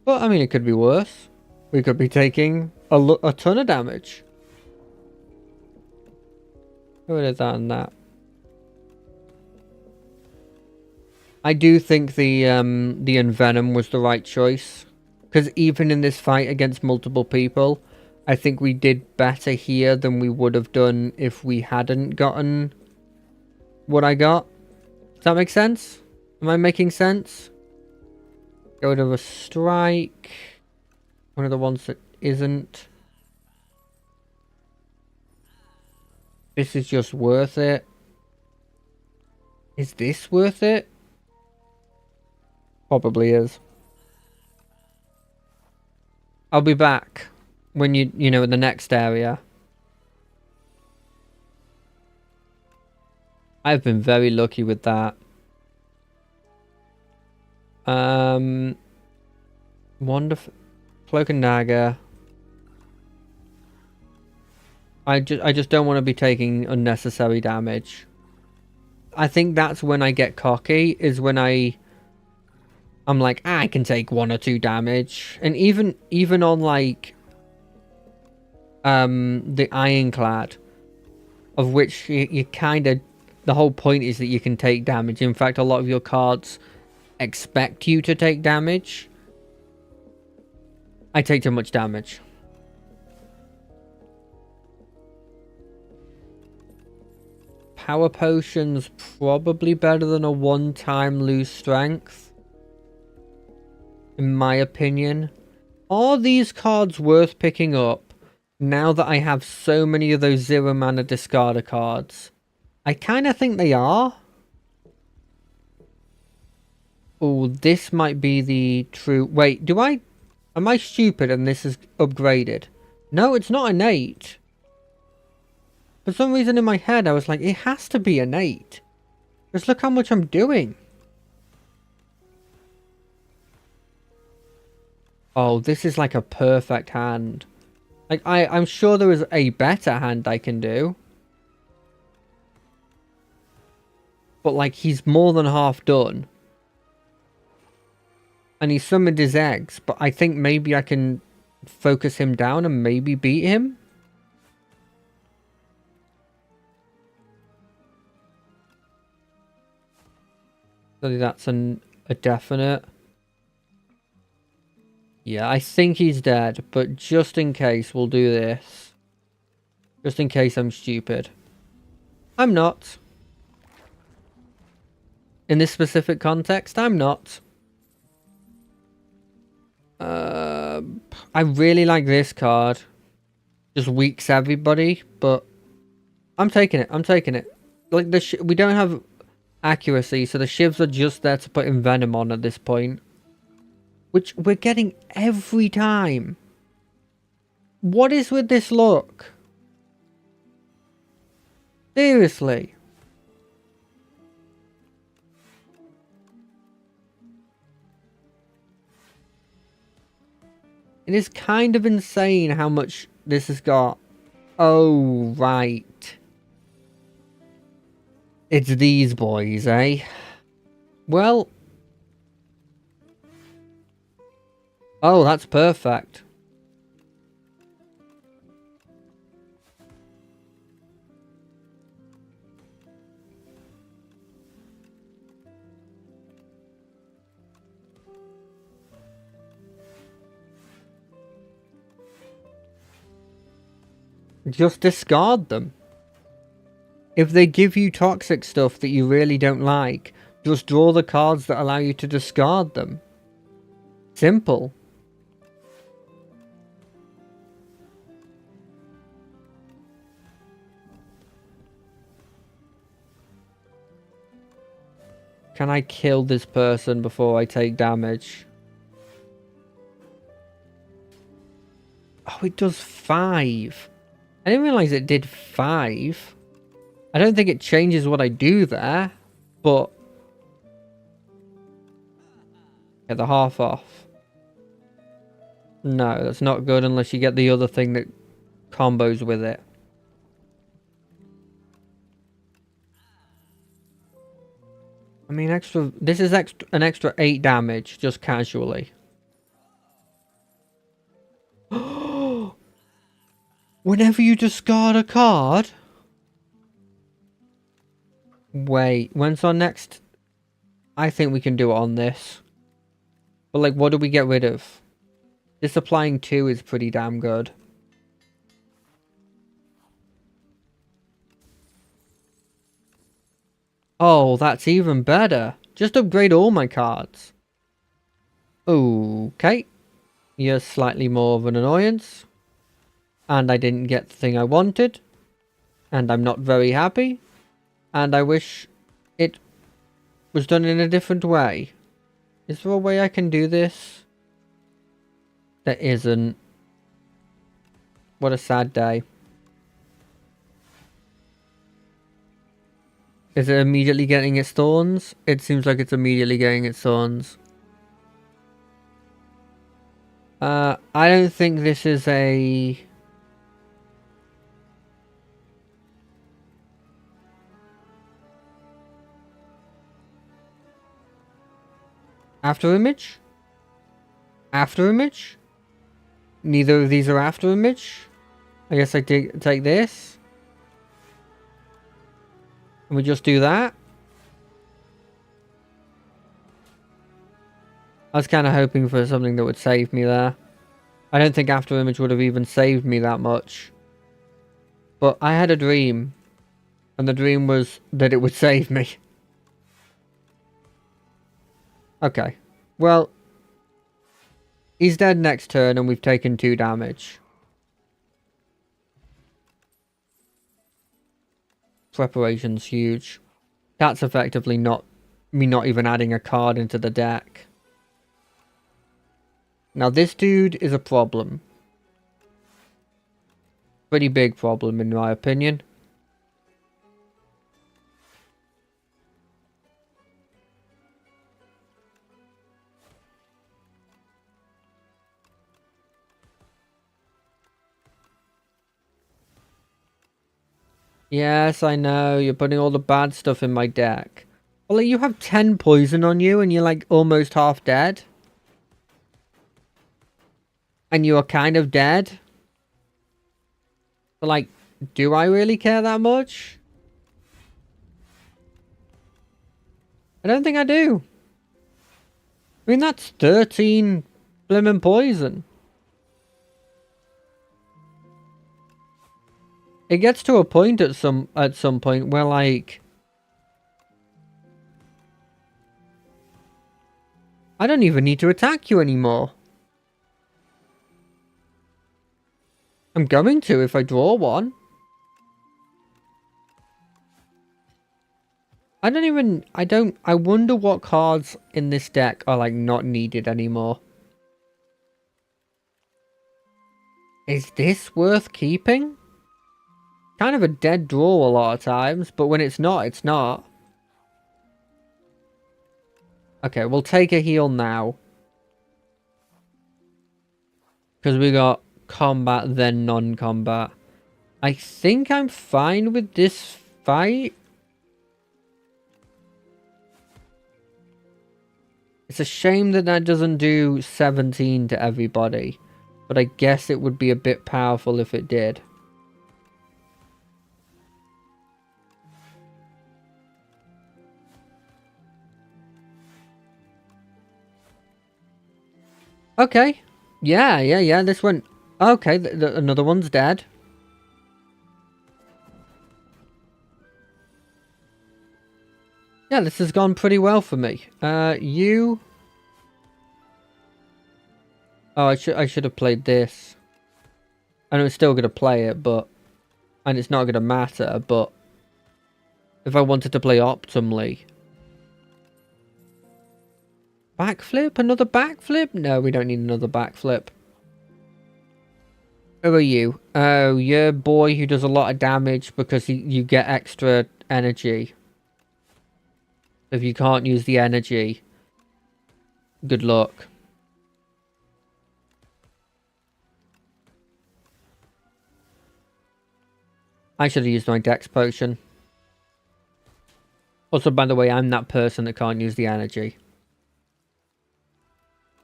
But, I mean, it could be worse. We could be taking a ton of damage. Get rid of that and that. I do think the Envenom was the right choice. Because even in this fight against multiple people... I think we did better here than we would have done if we hadn't gotten what I got. Does that make sense? Am I making sense? Go to a strike. One of the ones that isn't. This is just worth it. Is this worth it? Probably is. I'll be back. When you know, in the next area. I've been very lucky with that. Wonderful. Cloak and Dagger. I just don't want to be taking unnecessary damage. I think that's when I get cocky, is when I'm like, I can take 1 or 2 damage. And even on like the Ironclad, of which you kind of... The whole point is that you can take damage. In fact, a lot of your cards expect you to take damage. I take too much damage. Power Potion's probably better than a one-time lose strength, in my opinion. Are these cards worth picking up? Now that I have so many of those 0 mana discarder cards. I kind of think they are. Oh, this might be the true... Wait, am I stupid and this is upgraded? No, it's not an 8. For some reason in my head I was like, it has to be an 8. Just look how much I'm doing. Oh, this is like a perfect hand. Like, I'm sure there is a better hand I can do. But, like, he's more than half done. And he summoned his eggs, but I think maybe I can focus him down and maybe beat him. So that's a definite. Yeah, I think he's dead, but just in case, we'll do this. Just in case I'm stupid. I'm not. In this specific context, I'm not. I really like this card. Just weaks everybody, but I'm taking it. I'm taking it. Like, we don't have accuracy, so the shivs are just there to put Envenom on at this point. which we're getting every time. What is with this luck? Seriously. It is kind of insane how much this has got. Oh, right. It's these boys, eh? Well. Oh, that's perfect. Just discard them. If they give you toxic stuff that you really don't like, just draw the cards that allow you to discard them. Simple. Can I kill this person before I take damage? Oh, it does 5. I didn't realize it did 5. I don't think it changes what I do there, but... Get the half off. No, that's not good unless you get the other thing that combos with it. I mean, extra. This is an extra 8 damage, just casually. Whenever you discard a card... Wait, when's our next... I think we can do it on this. But, like, what do we get rid of? Disapplying 2 is pretty damn good. Oh, that's even better. Just upgrade all my cards. Okay. You're slightly more of an annoyance. And I didn't get the thing I wanted. And I'm not very happy. And I wish it was done in a different way. Is there a way I can do this? There isn't. What a sad day. Is it immediately getting its thorns? It seems like it's immediately getting its thorns. I don't think this is a... After image? After image? Neither of these are after image? I guess I take this. And we just do that. I was kind of hoping for something that would save me there. I don't think after image would have even saved me that much. But I had a dream. And the dream was that it would save me. Okay. Well, he's dead next turn and we've taken 2 damage. Preparation's huge. That's effectively not me not even adding a card into the deck. Now this dude is a problem. Pretty big problem in my opinion. Yes, I know, you're putting all the bad stuff in my deck. Well, like, you have 10 poison on you and you're like almost half dead. And you are kind of dead. But like, do I really care that much? I don't think I do. I mean, that's 13 blimmin' poison. It gets to a point at some point where like I don't even need to attack you anymore. I'm going to if I draw one. I wonder what cards in this deck are like not needed anymore. Is this worth keeping? Kind of a dead draw a lot of times, but when it's not, it's not. Okay, we'll take a heal now. Because we got combat, then non-combat. I think I'm fine with this fight. It's a shame that that doesn't do 17 to everybody. But I guess it would be a bit powerful if it did. Okay. Yeah. This one... Okay, another one's dead. Yeah, this has gone pretty well for me. You... Oh, I should have played this. And I'm still going to play it, but... And it's not going to matter, but... If I wanted to play optimally... Backflip? Another backflip? No, we don't need another backflip. Who are you? Oh, you're a boy who does a lot of damage because you get extra energy. If you can't use the energy, good luck. I should have used my Dex potion. Also, by the way, I'm that person that can't use the energy.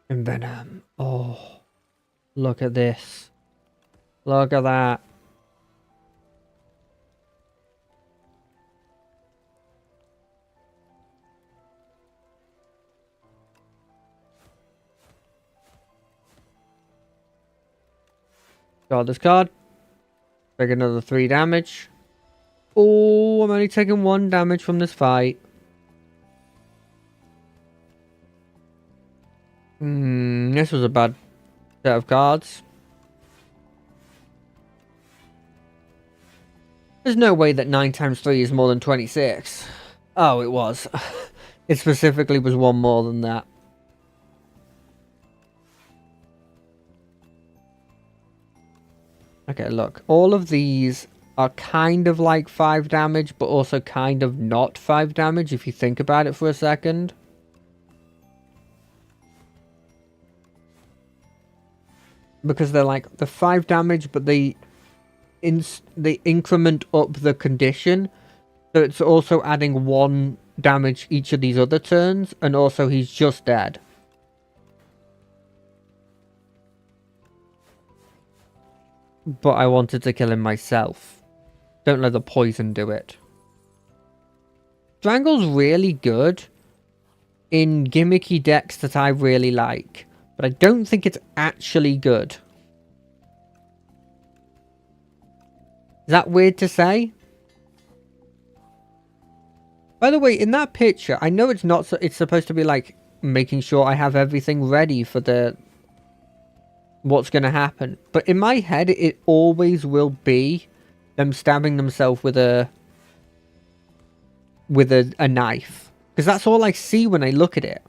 Envenom. Oh, look at this. Look at that. Got this card. Take another 3 damage. Oh, I'm only taking 1 damage from this fight. This was a bad set of cards. There's no way that 9 times 3 is more than 26. Oh, it was. It specifically was 1 more than that. Okay, look. All of these are kind of like 5 damage, but also kind of not 5 damage if you think about it for a second. Because they're like the 5 damage, but they increment up the condition. So it's also adding 1 damage each of these other turns, and also he's just dead. But I wanted to kill him myself. Don't let the poison do it. Strangle's really good in gimmicky decks that I really like, but I don't think it's actually good. Is that weird to say? By the way, in that picture, I know it's not. It's supposed to be like making sure I have everything ready for the what's going to happen. But in my head, it always will be them stabbing themselves with a knife, because that's all I see when I look at it.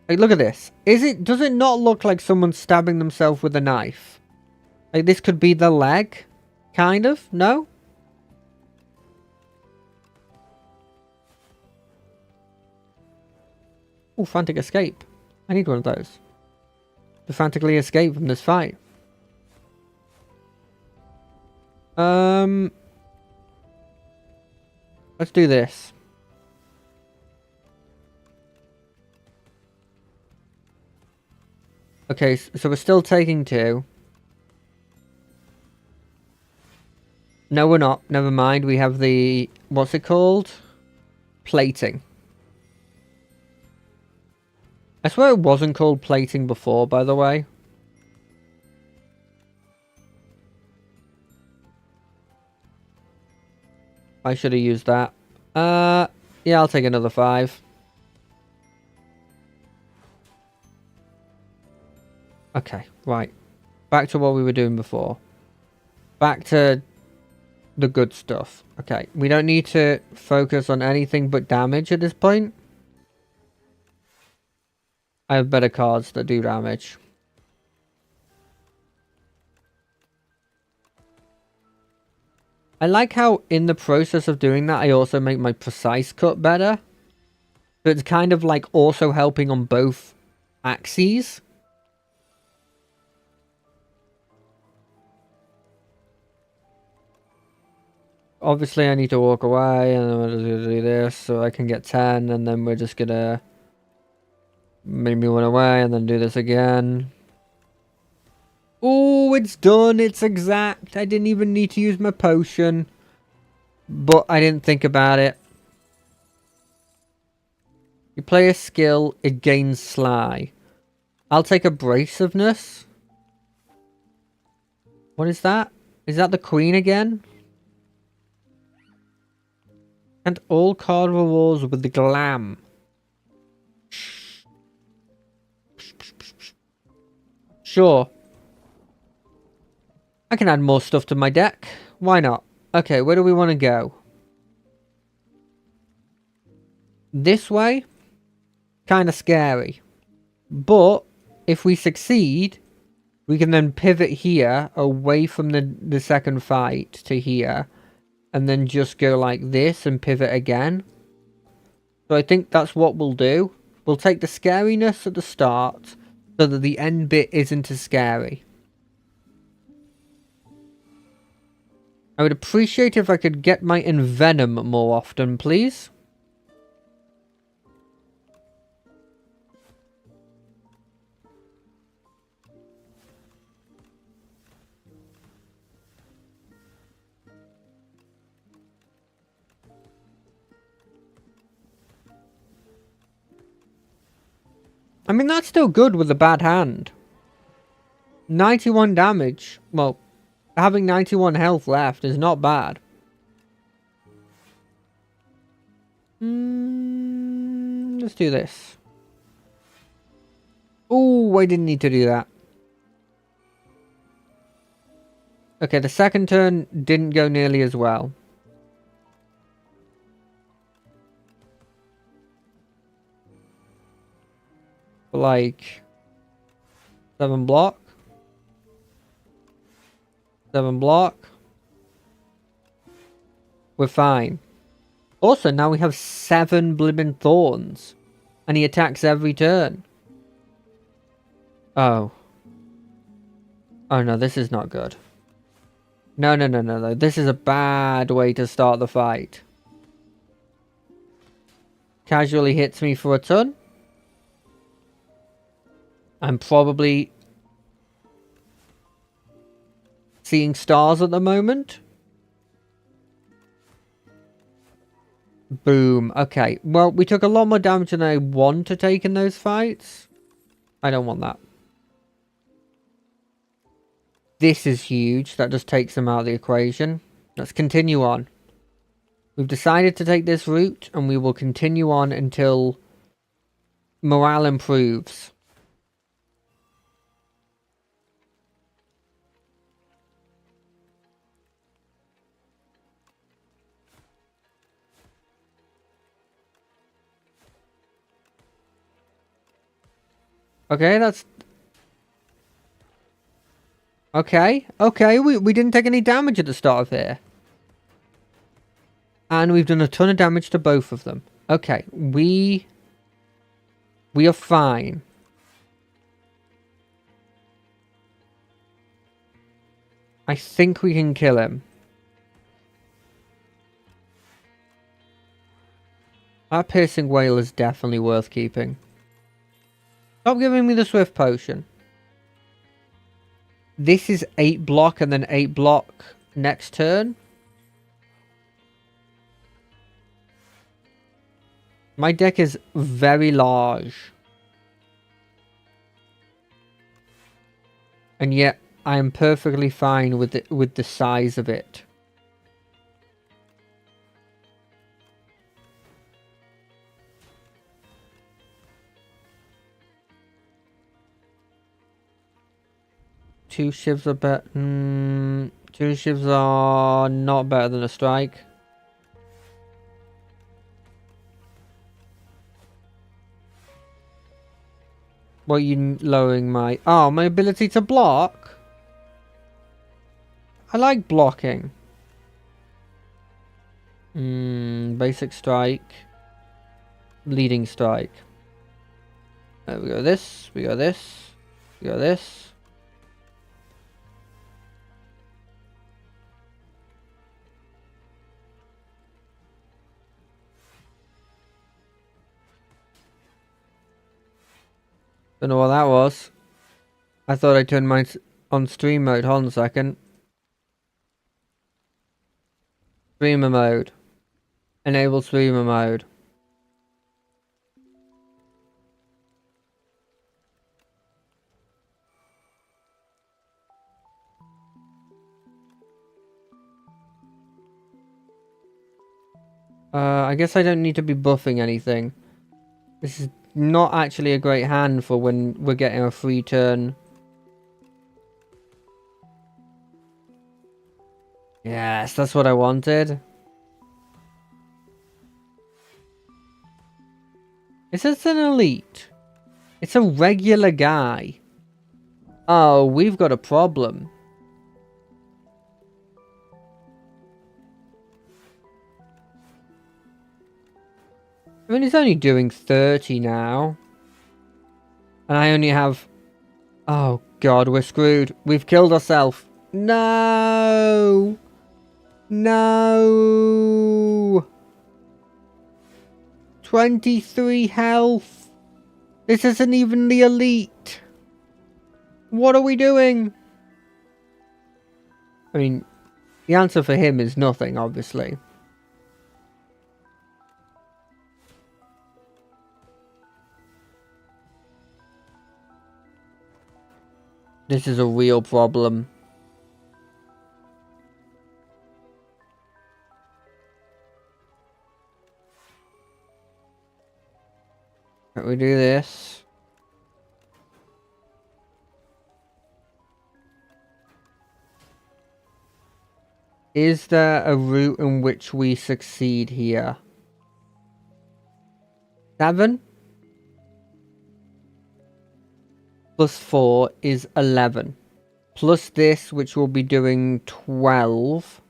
Like, look at this. Does it not look like someone's stabbing themselves with a knife? Like, this could be the leg, kind of. No. Oh, frantic escape. I need one of those to frantically escape from this fight. Let's do this. Okay, so we're still taking 2. No, we're not. Never mind. We have the... What's it called? Plating. I swear it wasn't called plating before, by the way. I should have used that. Yeah, I'll take another 5. Okay, right. Back to what we were doing before. Back to the good stuff. Okay, we don't need to focus on anything but damage at this point. I have better cards that do damage. I like how in the process of doing that, I also make my precise cut better. So it's kind of like also helping on both axes. Obviously, I need to walk away, and then we're just gonna do this so I can get 10, and then we're just gonna make me run away, and then do this again. Oh, it's done. It's exact. I didn't even need to use my potion. But I didn't think about it. You play a skill, it gains Sly. I'll take Abrasiveness. What is that? Is that the Queen again? And all card rewards with the Glam. Sure. I can add more stuff to my deck. Why not? Okay, where do we want to go? This way? Kind of scary. But if we succeed, we can then pivot here away from the second fight to here. And then just go like this and pivot again. So I think that's what we'll do. We'll take the scariness at the start so that the end bit isn't as scary. I would appreciate if I could get my Envenom more often, please. I mean, that's still good with a bad hand. 91 damage. Well, having 91 health left is not bad. Let's do this. Oh, I didn't need to do that. Okay, the second turn didn't go nearly as well. Like 7 block. 7 block. We're fine. Also, now we have 7 blimmin' thorns. And he attacks every turn. Oh. Oh no, this is not good. No. This is a bad way to start the fight. Casually hits me for a ton. I'm probably seeing stars at the moment. Boom. Okay. Well, we took a lot more damage than I want to take in those fights. I don't want that. This is huge. That just takes them out of the equation. Let's continue on. We've decided to take this route, and we will continue on until morale improves. Okay, that's... Okay, we didn't take any damage at the start of here. And we've done a ton of damage to both of them. Okay, we are fine. I think we can kill him. That piercing whale is definitely worth keeping. Stop giving me the swift potion. This is 8 block and then 8 block next turn. My deck is very large. And yet I am perfectly fine with the size of it. Two shivs are better. Two shivs are not better than a strike. What are you lowering my... Oh, my ability to block? I like blocking. Basic strike. Leading strike. We go this, we go this, we go this. Don't know what that was. I thought I turned mine on stream mode. Hold on a second. Streamer mode. Enable streamer mode. I guess I don't need to be buffing anything. This is not actually a great hand for when we're getting a free turn. Yes, that's what I wanted. Is this an elite? It's a regular guy. Oh, we've got a problem. I mean, he's only doing 30 now. And I only have... Oh, God, we're screwed. We've killed ourselves. No! No! 23 health. This isn't even the elite. What are we doing? I mean, the answer for him is nothing, obviously. This is a real problem. Can we do this? Is there a route in which we succeed here? 7? Plus 4 is 11. Plus this, which will be doing 12.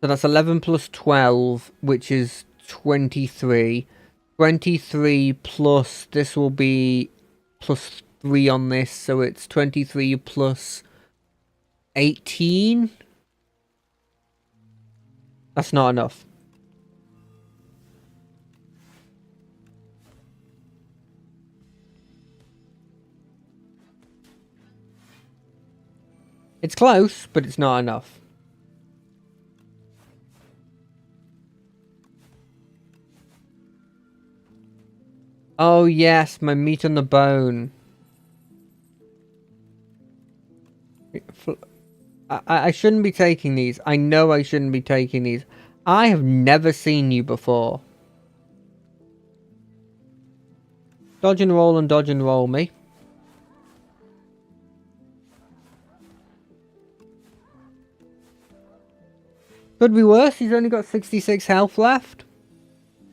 So that's 11 plus 12, which is 23. 23 plus, this will be plus 3 on this, so it's 23 plus 18? That's not enough. It's close, but it's not enough. Oh yes, my meat on the bone. I shouldn't be taking these. I know I shouldn't be taking these. I have never seen you before. Dodge and roll me. Could be worse. He's only got 66 health left.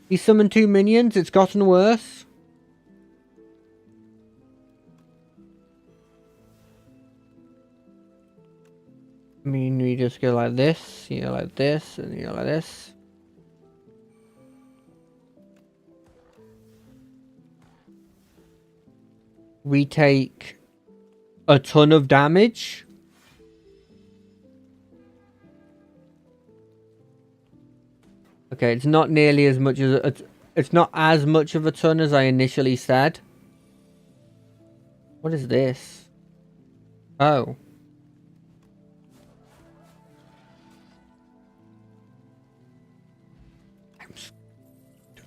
He summoned 2 minions. It's gotten worse. I mean, we just go like this, you know, like this, and you know, like this. We take a ton of damage. Okay, it's not nearly as much as... It's not as much of a ton as I initially said. What is this? Oh.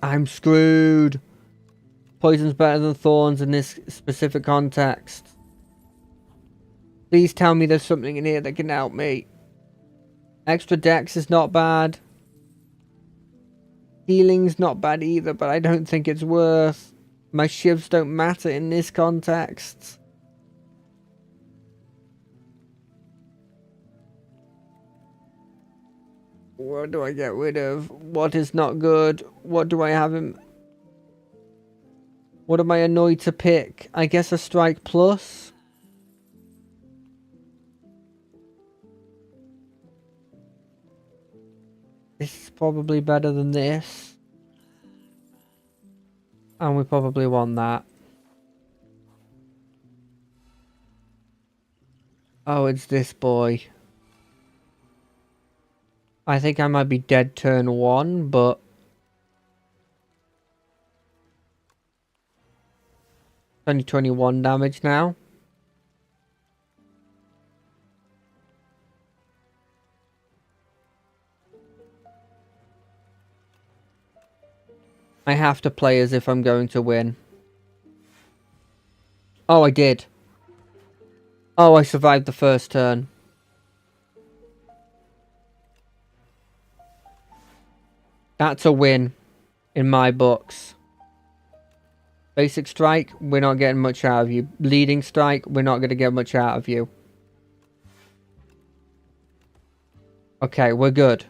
I'm screwed. Poison's better than thorns in this specific context. Please tell me there's something in here that can help me. Extra dex is not bad. Healing's not bad either, but I don't think it's worth. My shivs don't matter in this context. What do I get rid of? What is not good? What do I have him? What am I annoyed to pick? I guess a strike plus. probably better than this. And we probably want that. Oh, it's this boy. I think I might be dead turn 1, but... only 21 damage now. I have to play as if I'm going to win. Oh, I did. Oh, I survived the first turn. That's a win in my books. Basic strike, we're not getting much out of you. Leading strike, we're not going to get much out of you. Okay, we're good.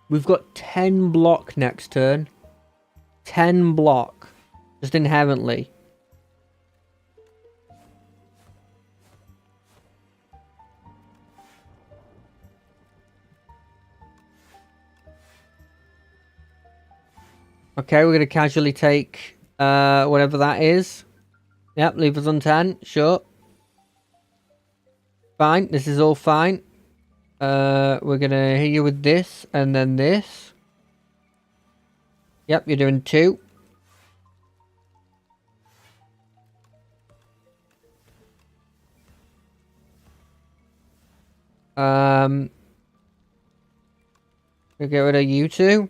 We've got 10 block next turn. 10 block. Just inherently. Okay, we're going to casually take whatever that is. Yep, leave us on 10. Sure. Fine. This is all fine. We're going to hit you with this and then this. Yep, you're doing 2. We'll get rid of you 2.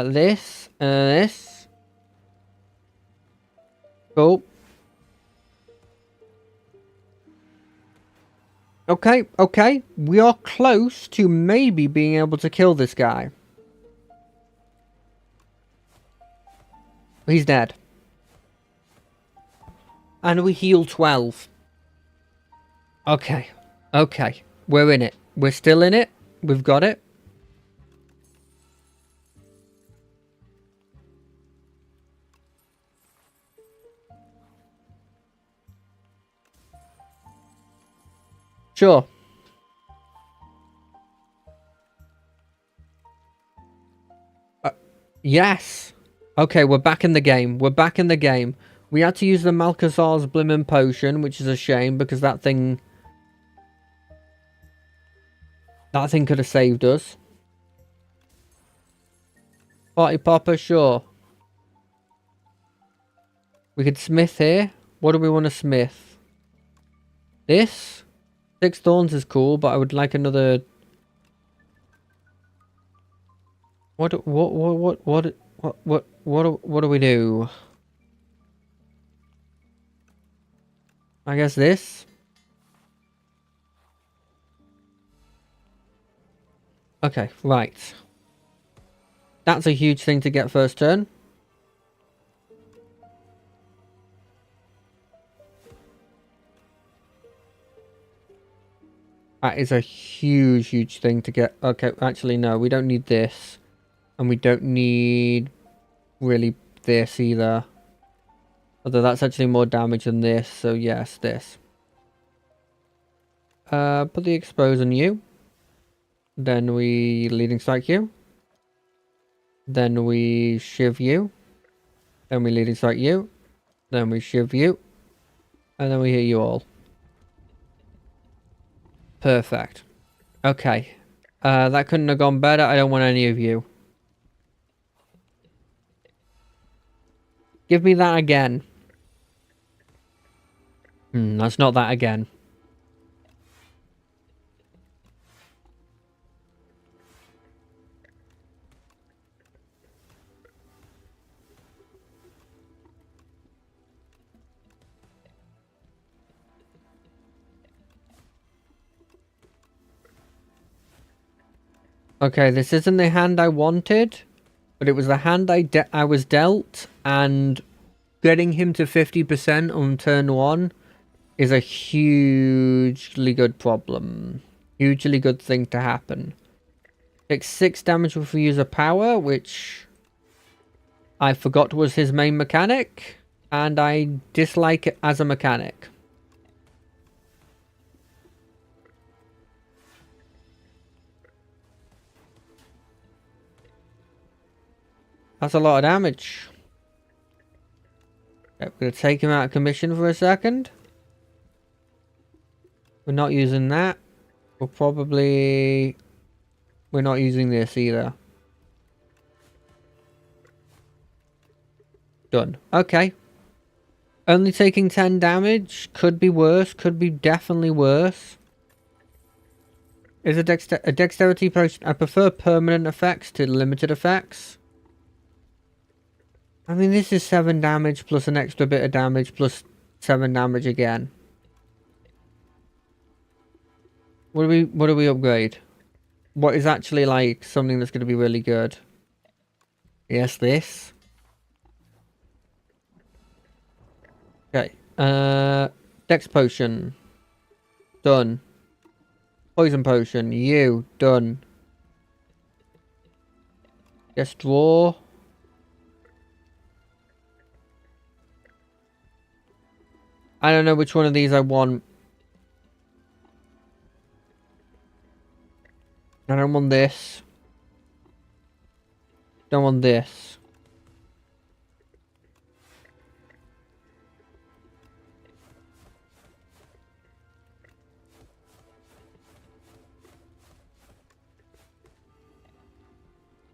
This and this. Cool. Okay, okay. We are close to maybe being able to kill this guy. He's dead. And we heal 12. Okay. Okay. We're in it. We're still in it. We've got it. Sure. Yes. Okay, we're back in the game. We're back in the game. We had to use the Malchezaar's Blimmin' Potion, which is a shame because that thing... that thing could have saved us. Party Popper, sure. We could smith here. What do we want to smith? This? 6 thorns is cool, but I would like another... What do we do? I guess this? Okay, right. That's a huge thing to get first turn. That is a huge, huge thing to get. Okay, actually, no, we don't need this. And we don't need really this either. Although that's actually more damage than this, so yes, this. Put the expose on you. Then we leading strike you. Then we shiv you. Then we leading strike you. Then we shiv you. And then we hit you all. Perfect. Okay. That couldn't have gone better. I don't want any of you. Give me that again. That's not that again. Okay, this isn't the hand I wanted, but it was the hand I was dealt, and getting him to 50% on turn 1 is a hugely good problem. Hugely good thing to happen. Takes 6 damage if we use a power, which I forgot was his main mechanic, and I dislike it as a mechanic. That's a lot of damage. Okay, we're going to take him out of commission for a second. We're not using that. We're not using this either. Done. Okay. Only taking 10 damage. Could be worse. Could be definitely worse. Is a dexterity potion. I prefer permanent effects to limited effects. I mean, this is 7 damage plus an extra bit of damage plus 7 damage again. What do we upgrade? What is actually like something that's going to be really good? Yes, this. Okay. Dex potion. Done. Poison potion. You. Done. Yes, draw. I don't know which one of these I want. I don't want this. Don't want this.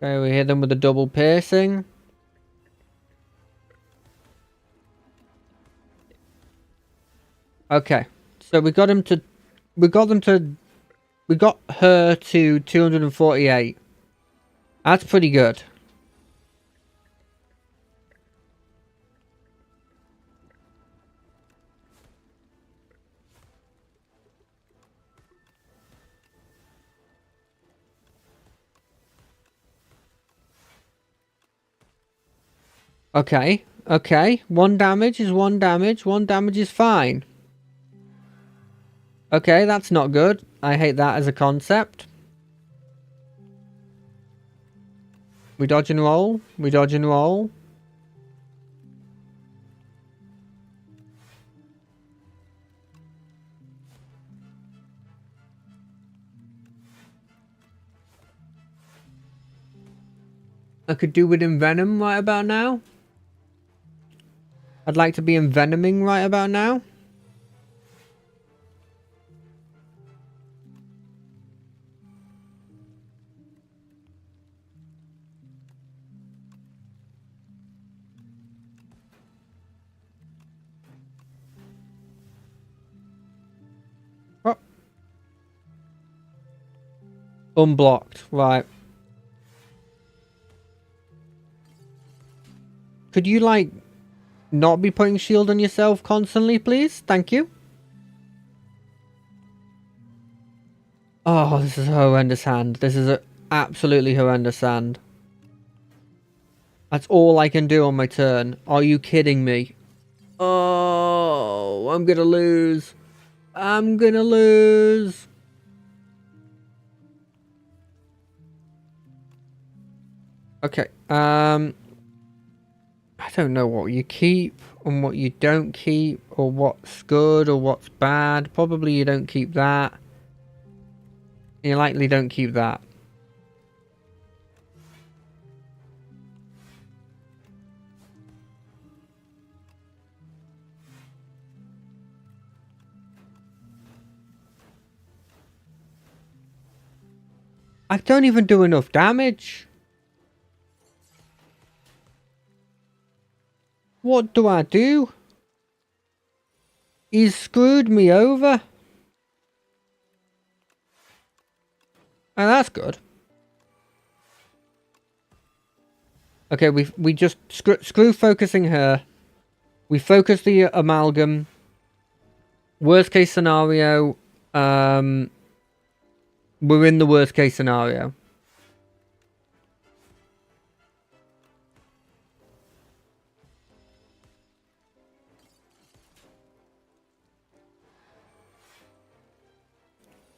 Okay, we hit them with a double piercing. Okay, so we got her to 248. That's pretty good. Okay, okay. 1 damage is 1 damage. 1 damage is fine. Okay, that's not good. I hate that as a concept. We dodge and roll. We dodge and roll. I could do with envenom right about now. I'd like to be envenoming right about now. Oh. Unblocked, right. Could you, like, not be putting shield on yourself constantly, please? Thank you. Oh, this is a horrendous hand. This is an absolutely horrendous hand. That's all I can do on my turn. Are you kidding me? Oh, I'm gonna lose. I'm gonna lose. Okay, I don't know what you keep and what you don't keep, or what's good or what's bad. Probably you don't keep that. You likely don't keep that. I don't even do enough damage. What do I do? He's screwed me over. Oh, that's good. Okay, we just screw focusing her. We focus the amalgam. Worst case scenario, we're in the worst case scenario.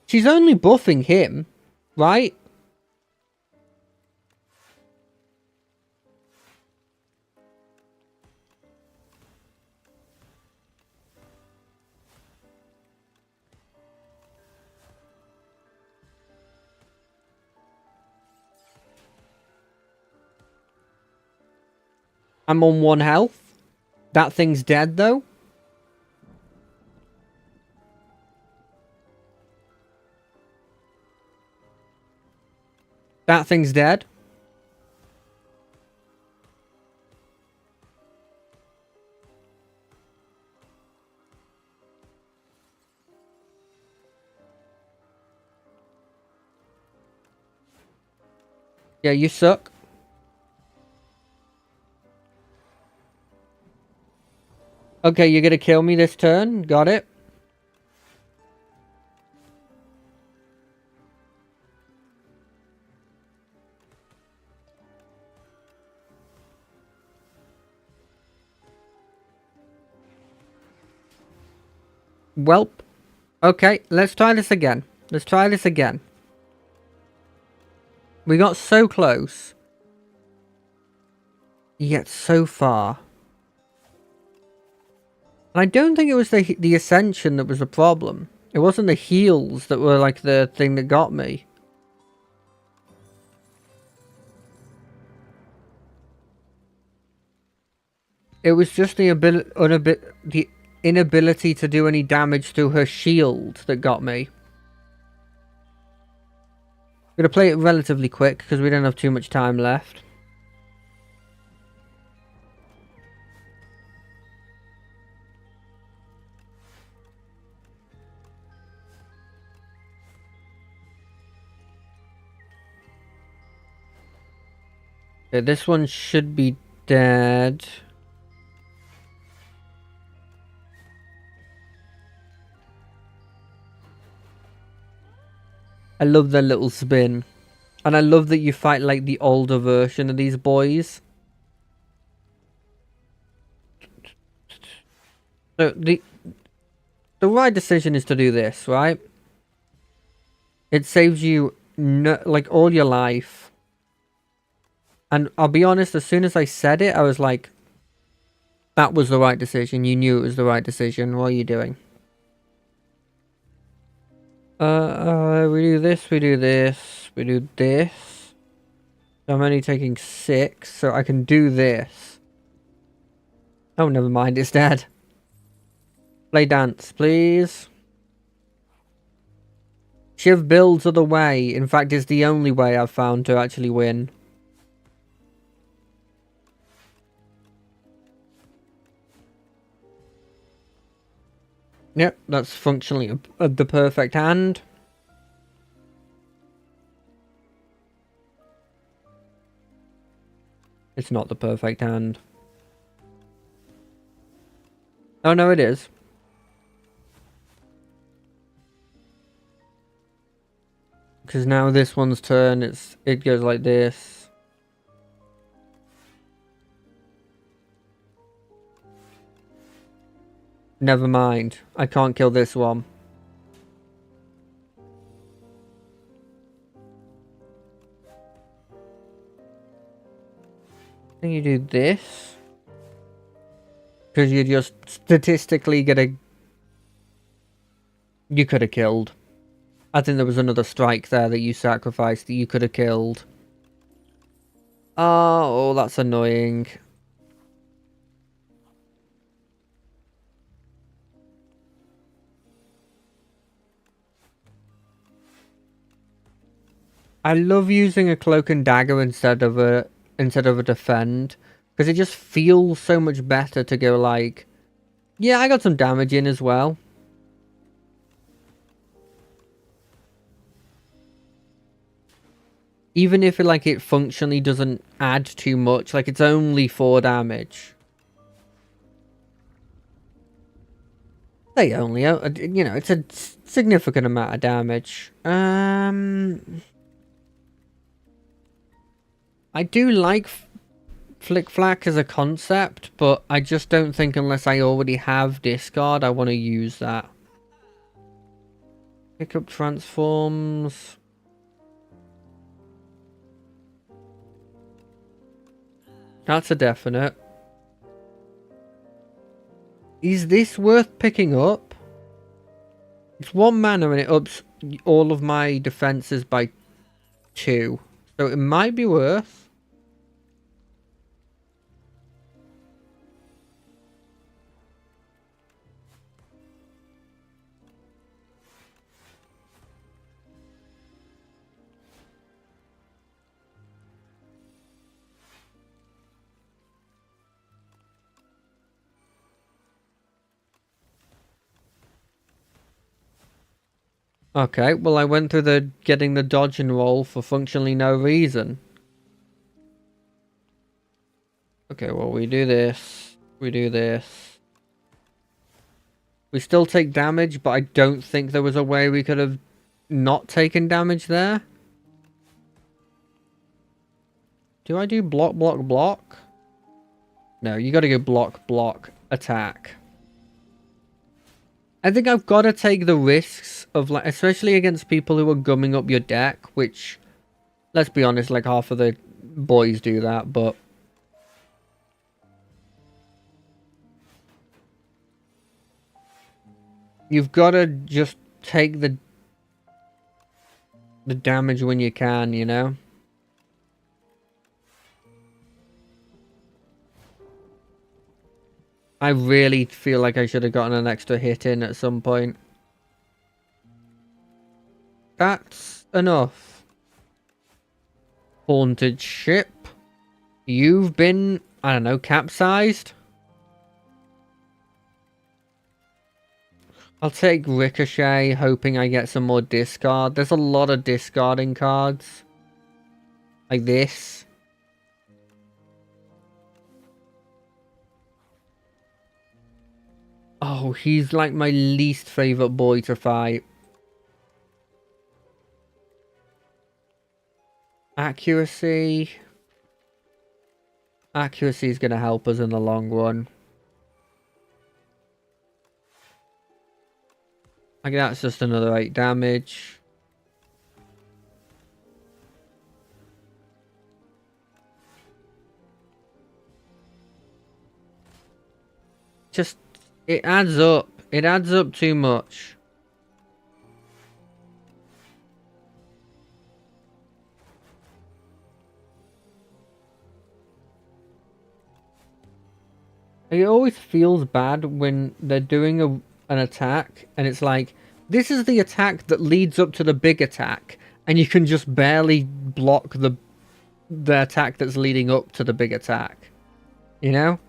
She's only buffing him, right? I'm on 1 health. That thing's dead, though. That thing's dead. Yeah, you suck. Okay, you're gonna kill me this turn. Got it. Welp. Okay, let's try this again. Let's try this again. We got so close. Yet so far. And I don't think it was the Ascension that was the problem. It wasn't the heals that were like the thing that got me. It was just the inability to do any damage to her shield that got me. I'm gonna play it relatively quick because we don't have too much time left. Okay, this one should be dead. I love their little spin. And I love that you fight like the older version of these boys. So the right decision is to do this, right? It saves you like all your life. And I'll be honest, as soon as I said it, I was like, that was the right decision. You knew it was the right decision. What are you doing? We do this, we do this, we do this. So I'm only taking 6, so I can do this. Oh, never mind, it's dead. Play dance, please. Shiv builds are the way. In fact, it's the only way I've found to actually win. Yep, that's functionally the perfect hand. It's not the perfect hand. Oh no, it is. Because now this one's turn, it goes like this. Never mind. I can't kill this one. Then you do this. Because you're just statistically gonna... You could have killed. I think there was another strike there that you sacrificed that you could have killed. Oh, that's annoying. I love using a cloak and dagger instead of a defend, because it just feels so much better to go like, yeah, I got some damage in as well. Even if it functionally doesn't add too much, like it's only 4 damage. They only, you know, it's a significant amount of damage. I do like Flick Flack as a concept, but I just don't think unless I already have discard, I want to use that. Pick up transforms. That's a definite. Is this worth picking up? It's 1 mana and it ups all of my defenses by 2. So it might be worth. Okay, well I went through the getting the dodge and roll for functionally no reason. Okay, well we do this. We do this. We still take damage, but I don't think there was a way we could have not taken damage there. Do I do block, block, block? No, you gotta go block, block, attack. I think I've got to take the risks of, like, especially against people who are gumming up your deck, which, let's be honest, like half of the boys do that, but you've got to just take the damage when you can, you know? I really feel like I should have gotten an extra hit in at some point. That's enough. Haunted ship. You've been, I don't know, capsized? I'll take Ricochet, hoping I get some more discard. There's a lot of discarding cards. Like this. Oh, he's like my least favorite boy to fight. Accuracy. Accuracy is going to help us in the long run. Like, that's just another 8 damage. Just, it adds up. It adds up too much. It always feels bad when they're doing an attack and it's like, this is the attack that leads up to the big attack, and you can just barely block the attack that's leading up to the big attack. You know?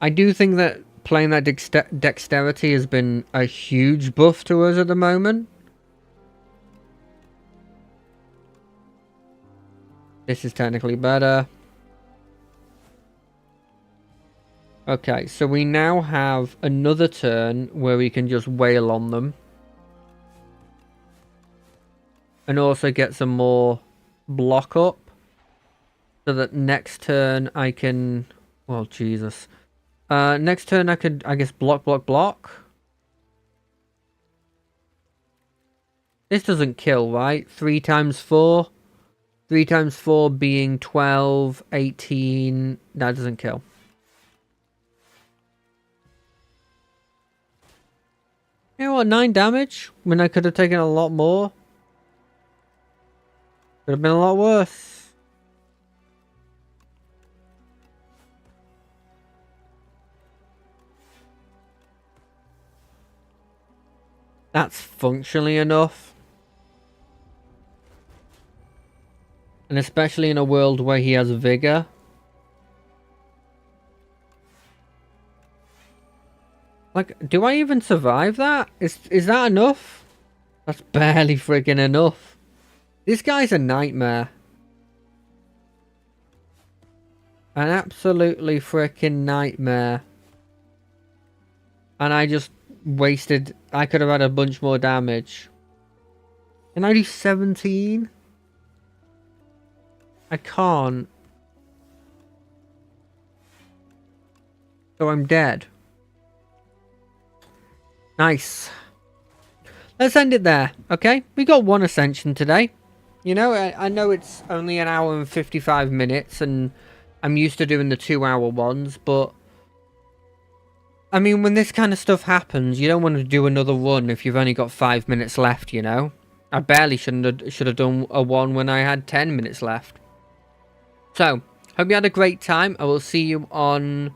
I do think that playing that dexterity has been a huge buff to us at the moment. This is technically better. Okay, so we now have another turn where we can just wail on them. And also get some more block up. So that next turn I can... Well, Jesus. Next turn I could, I guess, block, block, block. This doesn't kill, right? 3 times 4. 3 times 4 being 12, 18. That doesn't kill. You know what? 9 damage? When I could have taken a lot more. Could have been a lot worse. That's functionally enough. And especially in a world where he has vigor. Like, do I even survive that? Is that enough? That's barely friggin' enough. This guy's a nightmare. An absolutely frickin' nightmare. And I just wasted... I could have had a bunch more damage. Can I do 17? I can't. So I'm dead. Nice. Let's end it there, okay? We got 1 ascension today. You know, I know it's only an hour and 55 minutes, and I'm used to doing the 2-hour ones, but... I mean, when this kind of stuff happens, you don't want to do another run if you've only got 5 minutes left, you know? I barely should have done a one when I had 10 minutes left. So, hope you had a great time. I will see you on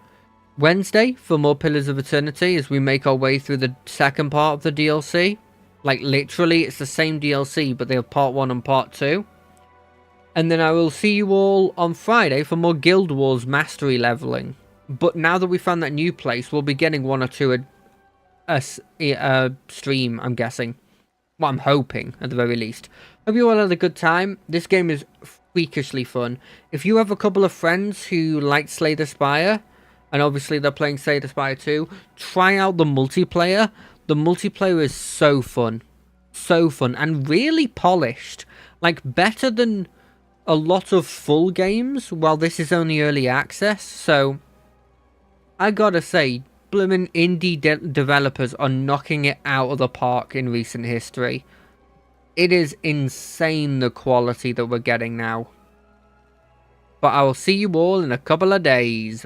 Wednesday for more Pillars of Eternity as we make our way through the second part of the DLC. Like, literally, it's the same DLC, but they have part 1 and part 2. And then I will see you all on Friday for more Guild Wars mastery leveling. But now that we found that new place, we'll be getting one or two a stream, I'm guessing. Well, I'm hoping, at the very least. Hope you all had a good time. This game is freakishly fun. If you have a couple of friends who like Slay the Spire, and obviously they're playing Slay the Spire 2, try out the multiplayer. The multiplayer is so fun. So fun, and really polished. Like, better than a lot of full games, while this is only early access. So, I gotta say, bloomin' indie developers are knocking it out of the park in recent history. It is insane the quality that we're getting now. But I will see you all in a couple of days.